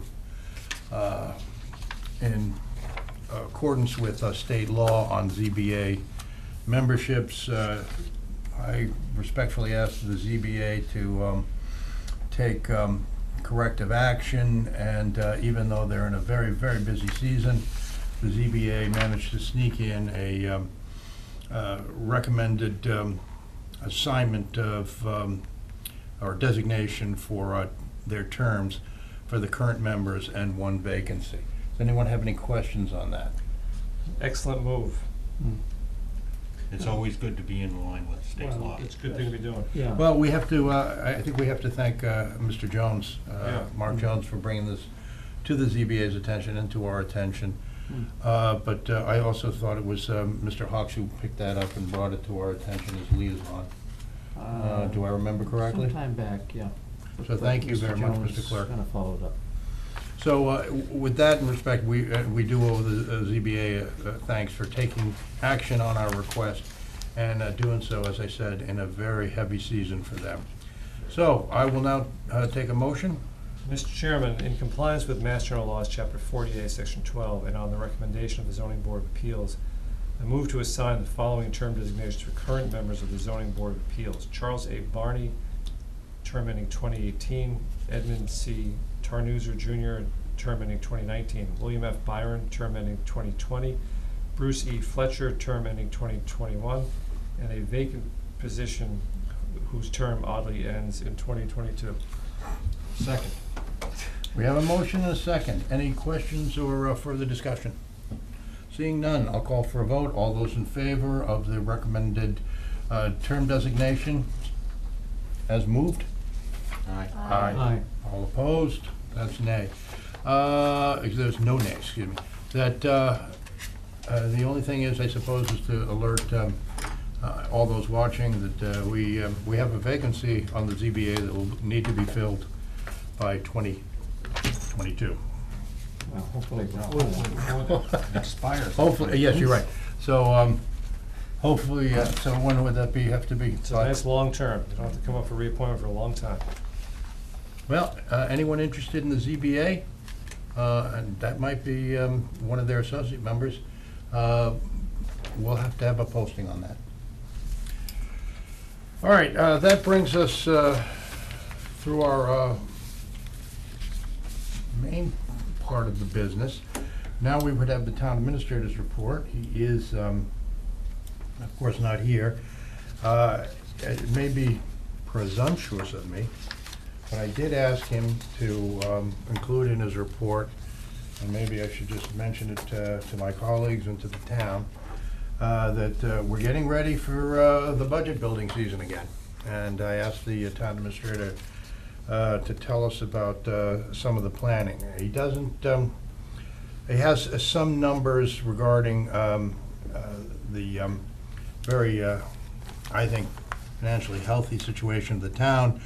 in accordance with state law on ZBA memberships. I respectfully asked the ZBA to take corrective action, and even though they're in a very, very busy season, the ZBA managed to sneak in a recommended assignment of, or designation for their terms for the current members and one vacancy. Does anyone have any questions on that? Excellent move. It's always good to be in line with state Well, law. it's a good thing to be doing. Yeah. Well, we have to, I think we have to thank Mr. Jones, Yeah. Mark Jones, for bringing this to the ZBA's attention and to our attention. But I also thought it was Mr. Hawks who picked that up and brought it to our attention as liaison. Do I remember correctly? Sometime back, yeah. So thank you very much, Mr. Jones Clerk. kind of followed up. So with that in respect, we do owe the ZBA thanks for taking action on our request and doing so, as I said, in a very heavy season for them. So I will now take a motion. Mr. Chairman, in compliance with Mass General Laws, Chapter 48, Section 12, and on the recommendation of the Zoning Board of Appeals, I move to assign the following term designations for current members of the Zoning Board of Appeals. Charles A. Barney, term ending 2018. Edmund C. Tarnuser Jr., term ending 2019. William F. Byron, term ending 2020. Bruce E. Fletcher, term ending 2021. And a vacant position whose term oddly ends in 2022. Second. We have a motion and a second. Any questions or further discussion? Seeing none, I'll call for a vote. All those in favor of the recommended term designation as moved? Aye. Aye. All opposed? That's nay. There's no nay, excuse me. That, the only thing is, I suppose, is to alert all those watching that we have a vacancy on the ZBA that will need to be filled by 2022. Well, hopefully before then. Expires. Hopefully, yes, you're right. So, hopefully, so when would that be, have to be? It's a nice long term. You don't have to come up for reappointment for a long time. Well, anyone interested in the ZBA, and that might be one of their associate members, we'll have to have a posting on that. All right, that brings us through our main part of the business. Now we would have the town administrator's report. He is, of course, not here. It may be presumptuous of me, but I did ask him to include in his report, and maybe I should just mention it to my colleagues and to the town, that we're getting ready for the budget building season again. And I asked the town administrator to tell us about some of the planning. He doesn't, he has some numbers regarding the very, I think, financially healthy situation of the town.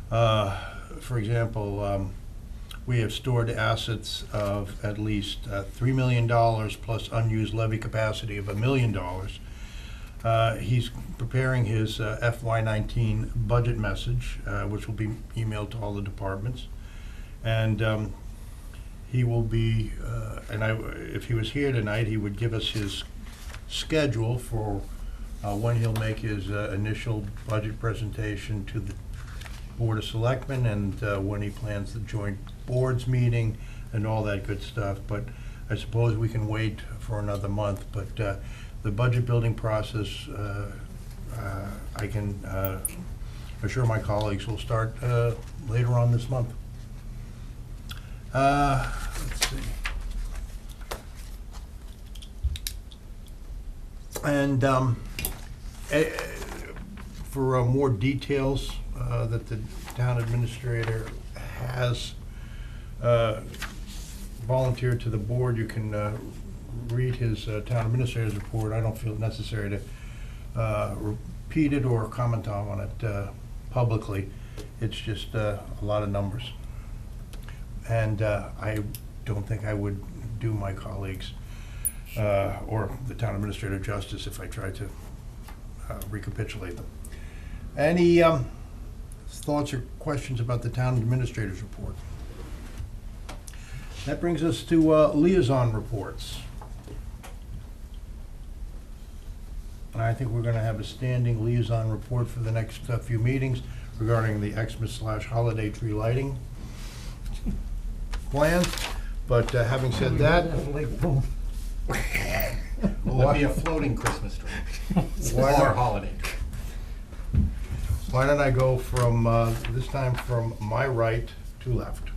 For example, we have stored assets of at least $3 million plus unused levy capacity of $1 million. He's preparing his FY19 budget message, which will be emailed to all the departments. And he will be, if he was here tonight, he would give us his schedule for when he'll make his initial budget presentation to the Board of Selectmen, and when he plans the joint boards meeting and all that good stuff. But I suppose we can wait for another month. But the budget building process, I can assure my colleagues will start later on this month. Let's see. And for more details that the town administrator has volunteered to the board, you can read his town administrator's report. I don't feel it necessary to repeat it or comment on it publicly. It's just a lot of numbers. And I don't think I would do my colleagues or the town administrator justice if I tried to recapitulate them. Any thoughts or questions about the town administrator's report? That brings us to liaison reports. And I think we're going to have a standing liaison report for the next few meetings regarding the Xmas/holiday tree lighting plans. But having said that, Will it be a floating Christmas tree? Why Or not? holiday tree? why don't I go from, this time from my right to left?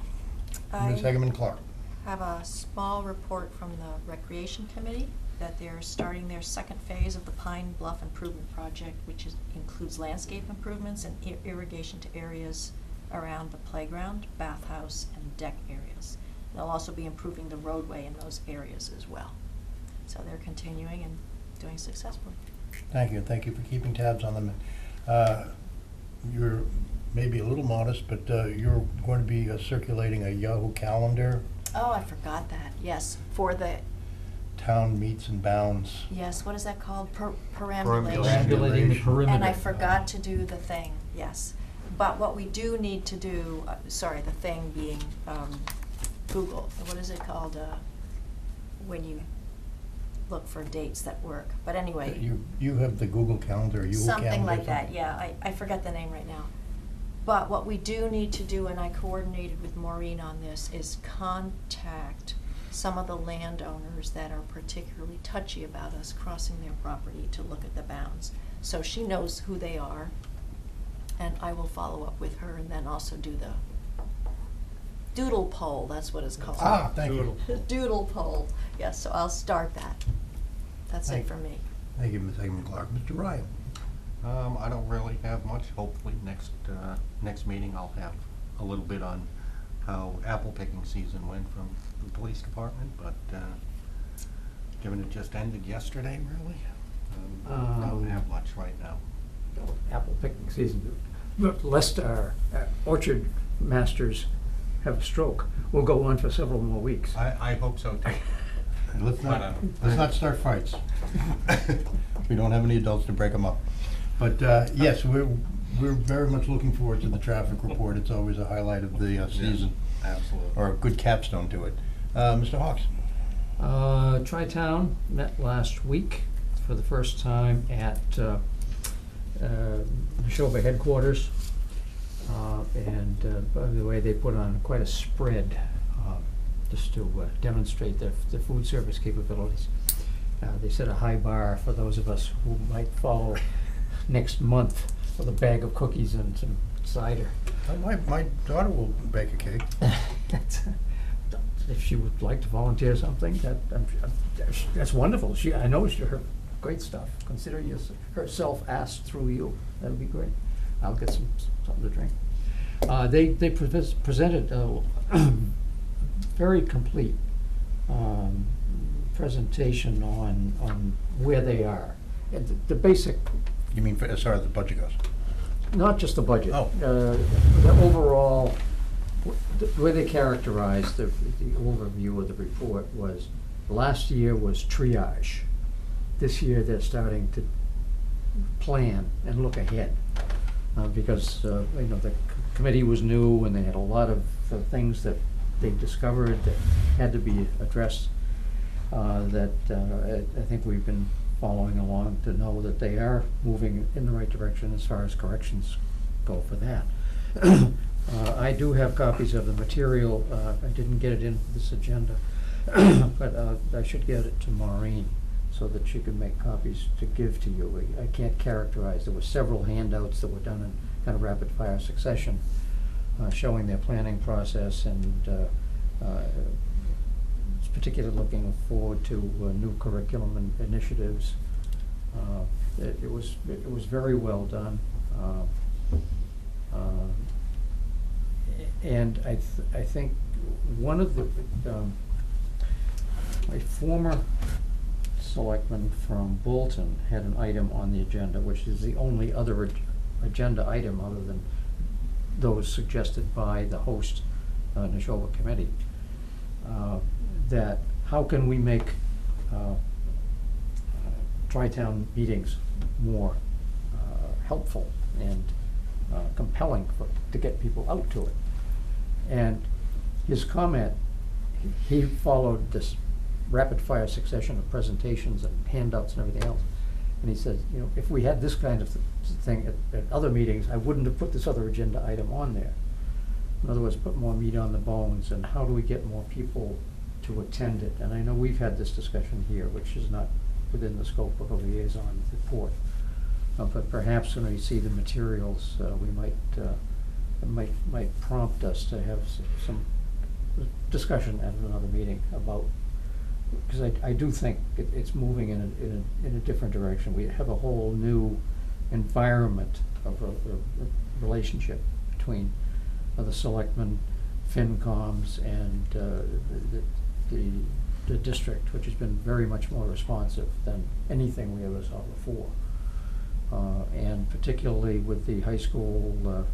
Ms. I Hageman Clark. have a small report from the Recreation Committee that they're starting their second phase of the Pine Bluff Improvement Project, which includes landscape improvements and irrigation to areas around the playground, bathhouse, and deck areas. They'll also be improving the roadway in those areas as well. So they're continuing and doing successfully. Thank you. Thank you for keeping tabs on them. You're maybe a little modest, but you're going to be circulating a Yahoo calendar, Oh, I forgot that, yes, for the, town meets and bounds. yes, what is that called? Perambulation. Perambulating the perimeter. And I forgot to do the thing, yes. But what we do need to do, sorry, the thing being Google, what is it called, when you look for dates that work? But anyway, You have the Google Calendar, you something like that, yeah, I forget the name right now. But what we do need to do, and I coordinated with Maureen on this, is contact some of the landowners that are particularly touchy about us crossing their property to look at the bounds. So she knows who they are, and I will follow up with her and then also do the doodle poll, that's what it's called. Ah, thank you. Doodle poll, yes, so I'll start that. That's it Thank- for me. Thank you, Ms. Hageman Clark. Mr. Ryan. I don't really have much. Hopefully, next meeting, I'll have a little bit on how apple picking season went from the police department, but given it just ended yesterday, really, I don't have much right now. Apple picking season. Lest our orchard masters have a stroke, will go on for several more weeks. I hope so too. Let's But, let's not start fights. We don't have any adults to break them up. But yes, we're very much looking forward to the traffic report. It's always a highlight of the season, Absolutely. or a good capstone to it. Mr. Hawks? Tri-Town met last week for the first time at Neshoba headquarters. And by the way, they put on quite a spread just to demonstrate their food service capabilities. They set a high bar for those of us who might follow next month with a bag of cookies and some cider. My daughter will bake a cake. If she would like to volunteer something, that's wonderful. I know her great stuff. Consider herself asked through you. That'd be great. I'll get something to drink. They presented a very complete presentation on where they are. And the basic, You mean as far as the budget goes? not just the budget. Oh. The overall, the way they characterized the overview of the report was, last year was triage. This year, they're starting to plan and look ahead. Because, the committee was new and they had a lot of things that they discovered that had to be addressed, that I think we've been following along to know that they are moving in the right direction as far as corrections go for that. I do have copies of the material. I didn't get it in this agenda, but I should get it to Maureen so that she could make copies to give to you. I can't characterize, there were several handouts that were done in kind of rapid-fire succession, showing their planning process, and particularly looking forward to new curriculum and initiatives. It was very well done. And I think one of the, a former selectman from Bolton had an item on the agenda, which is the only other agenda item other than those suggested by the host, Neshoba Committee, that how can we make tri-town meetings more helpful and compelling to get people out to it. And his comment, he followed this rapid-fire succession of presentations and handouts and everything else. And he said, you know, if we had this kind of thing at other meetings, I wouldn't have put this other agenda item on there. In other words, put more meat on the bones, and how do we get more people to attend it? And I know we've had this discussion here, which is not within the scope of a liaison report. But perhaps when we see the materials, we might prompt us to have some discussion at another meeting about, because I do think it's moving in a different direction. We have a whole new environment of a relationship between the selectmen, FinComs, and the district, which has been very much more responsive than anything we ever saw before. And particularly with the high school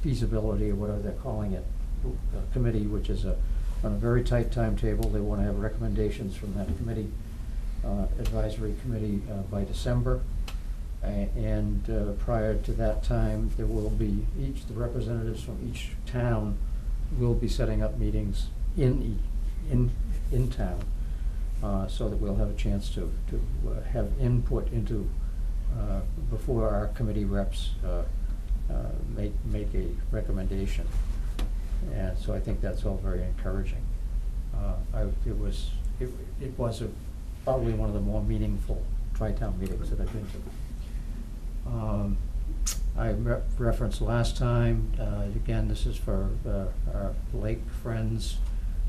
feasibility, or whatever they're calling it, committee, which is on a very tight timetable. They want to have recommendations from that committee, advisory committee, by December. And prior to that time, there will be the representatives from each town will be setting up meetings in town, so that we'll have a chance to have input into before our committee reps make a recommendation. And so I think that's all very encouraging. It was probably one of the more meaningful tri-town meetings that I've been to. I referenced last time, again, this is for our lake friends,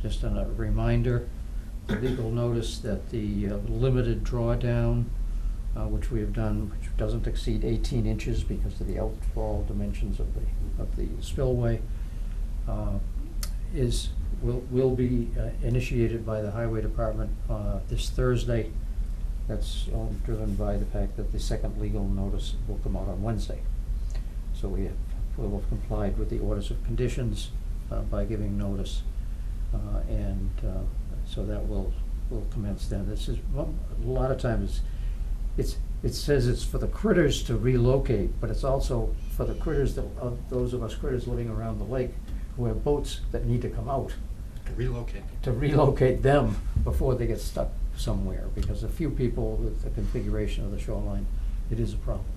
just a reminder, legal notice that the limited drawdown, which we have done, which doesn't exceed 18 inches because of the outfall dimensions of the spillway, will be initiated by the Highway Department this Thursday. That's driven by the fact that the second legal notice will come out on Wednesday. So we will have complied with the orders of conditions by giving notice, and so that will commence then. This is a lot of times it says it's for the critters to relocate, but it's also for the critters those of us critters living around the lake who have boats that need to come out. To relocate them before they get stuck somewhere, because a few people with the configuration of the shoreline, it is a problem.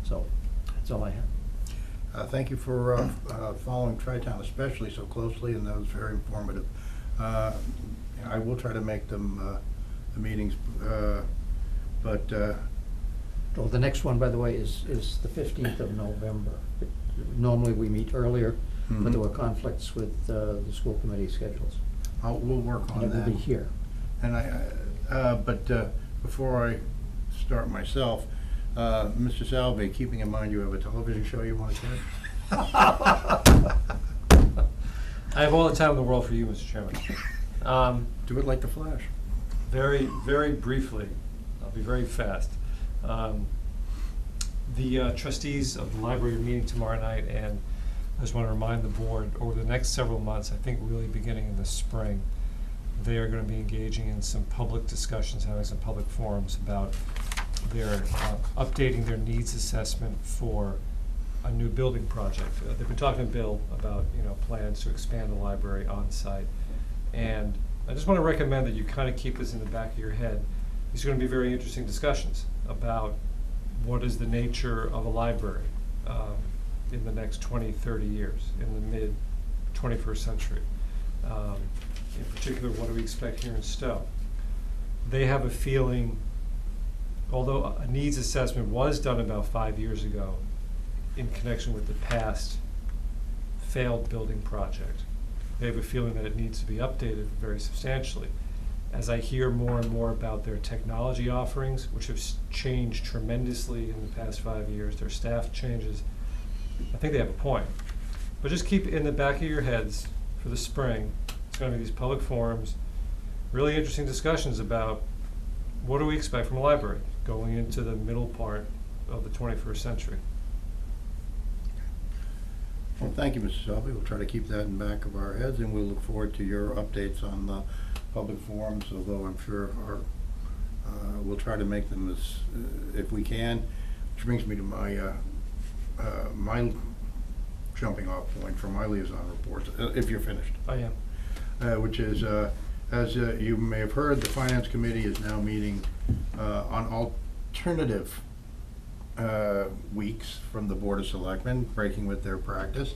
So that's all I have. Thank you for following Tri-Town especially so closely, and that was very informative. I will try to make them the meetings, but Well, the next one, by the way, is the 15th of November. Normally we meet earlier, but there were conflicts with the school committee schedules. we'll work on that. And it will be here. And but before I start myself, Mr. Salve, keeping in mind you have a television show you want to catch? I have all the time in the world for you, Mr. Chairman. Do it like the Flash. Very, very briefly, I'll be very fast. The trustees of the library are meeting tomorrow night, and I just want to remind the board, over the next several months, I think really beginning in the spring, they are going to be engaging in some public discussions, having some public forums about their updating their needs assessment for a new building project. They've been talking to Bill about plans to expand the library on site, and I just want to recommend that you kind of keep this in the back of your head. These are going to be very interesting discussions about what is the nature of a library in the next 20, 30 years, in the mid-21st century. In particular, what do we expect here in Stowe? they have a feeling, although a needs assessment was done about 5 years ago in connection with the past failed building project, they have a feeling that it needs to be updated very substantially. As I hear more and more about their technology offerings, which have changed tremendously in the past 5 years, their staff changes, I think they have a point. But just keep in the back of your heads for the spring, it's gonna be these public forums, really interesting discussions about what do we expect from a library going into the middle part of the 21st century. Well, thank you, Mr. Selby. We'll try to keep that in the back of our heads, and we'll look forward to your updates on the public forums, although I'm sure we'll try to make them as, if we can, which brings me to my jumping off point for my liaison reports, if you're finished. I am. Which is, as you may have heard, the Finance Committee is now meeting on alternative weeks from the Board of Selectmen, breaking with their practice.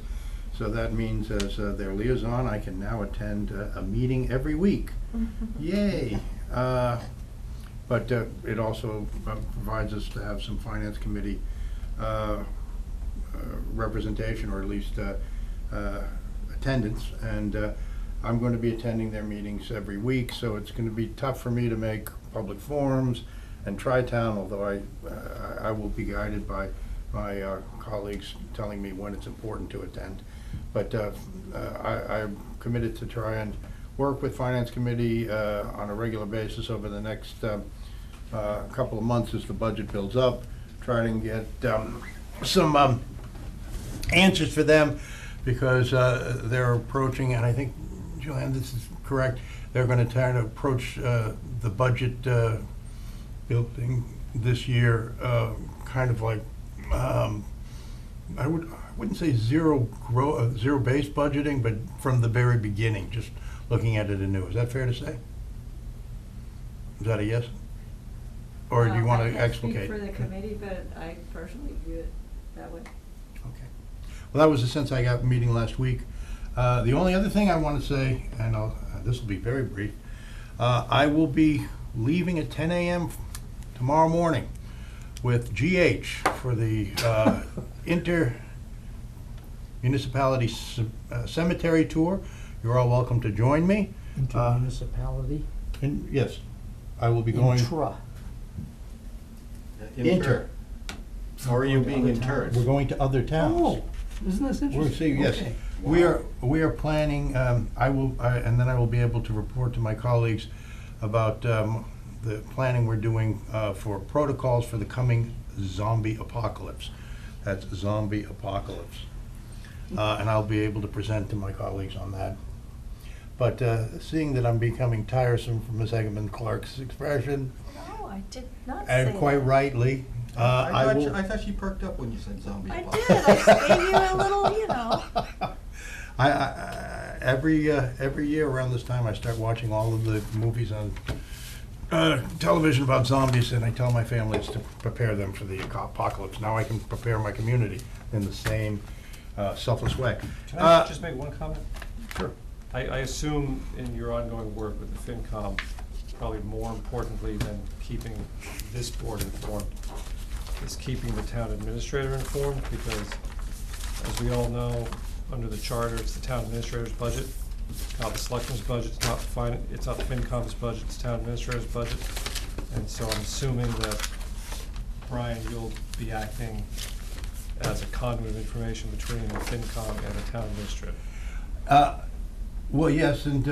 So that means as their liaison, I can now attend a meeting every week. Yay! But it also provides us to have some Finance Committee representation, or at least attendance, and I'm going to be attending their meetings every week, so it's going to be tough for me to make public forums and Tri-Town, although I will be guided by my colleagues telling me when it's important to attend. But I'm committed to try and work with Finance Committee on a regular basis over the next couple of months as the budget builds up, trying to get some answers for them, because they're approaching, and I think, Joanne, this is correct, they're going to try to approach the budget building this year kind of like, I wouldn't say zero-based budgeting, but from the very beginning, just looking at it anew. Is that fair to say? Is that a yes? Or do you want to explicate? I can't speak for the committee, but I personally view it that way. Okay. Well, that was the sense I got from meeting last week. The only other thing I want to say, and this will be very brief, I will be leaving at 10 a.m. tomorrow morning with GH for the inter-municipality cemetery tour. You're all welcome to join me. Intermunicipality? Yes, I will be going. Inter. Or are you being interred? We're going to other towns. Oh, isn't this interesting? We're seeing, yes. Okay. We are planning, and then I will be able to report to my colleagues about the planning we're doing for protocols for the coming zombie apocalypse. That's zombie apocalypse. And I'll be able to present to my colleagues on that. But seeing that I'm becoming tiresome from Ms. Eggman Clark's expression, No, I did not say and quite that. rightly, I will. I thought she perked up when you said zombie I apocalypse. did, I gave you a little, you know. Every year around this time, I start watching all of the movies on television about zombies, and I tell my families to prepare them for the apocalypse. Now I can prepare my community in the same selfless way. Can I just make one comment? Sure. I assume in your ongoing work with the FinCom, probably more importantly than keeping this board informed, is keeping the town administrator informed, because as we all know, under the charter, it's the town administrator's budget, not the selectmen's budget, it's not the FinCom's budget, it's the town administrator's budget. And so I'm assuming that, Brian, you'll be acting as a conduit of information between the FinCom and the town administrator. Well, yes, and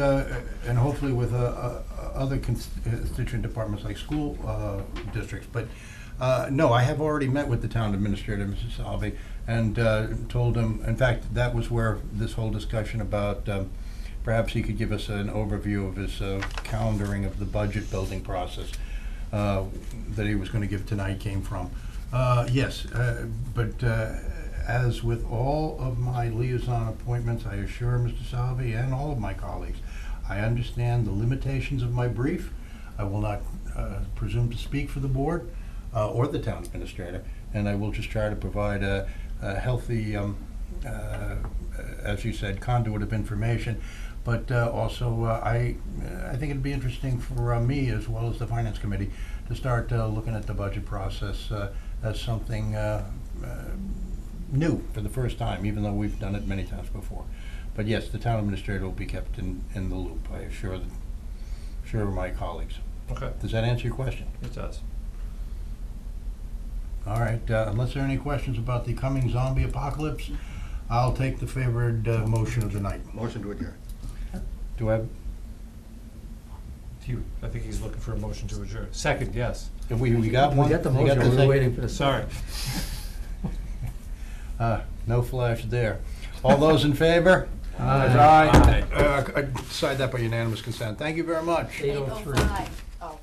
hopefully with other constituent departments like school districts. But no, I have already met with the town administrator, Mrs. Salvi, and told him, in fact, that was where this whole discussion about perhaps he could give us an overview of his calendaring of the budget building process that he was going to give tonight came from. Yes, but as with all of my liaison appointments, I assure Mr. Salvi and all of my colleagues, I understand the limitations of my brief. I will not presume to speak for the board or the town administrator, and I will just try to provide a healthy, as you said, conduit of information. But also, I think it'd be interesting for me, as well as the Finance Committee, to start looking at the budget process as something new for the first time, even though we've done it many times before. But yes, the town administrator will be kept in the loop, I assure my colleagues. Okay, Does that answer your question? it does. All right, unless there are any questions about the coming zombie apocalypse, I'll take the favored motion of the night. Motion to adjourn. Do I have, I think he's looking for a motion to adjourn. Second, yes. we got one? We got the You motion, we were second? waiting for the. Sorry. No flash there. All those in favor? Aye. I decide that by unanimous consent. Thank you very much. 8:03. 8:05. Oh.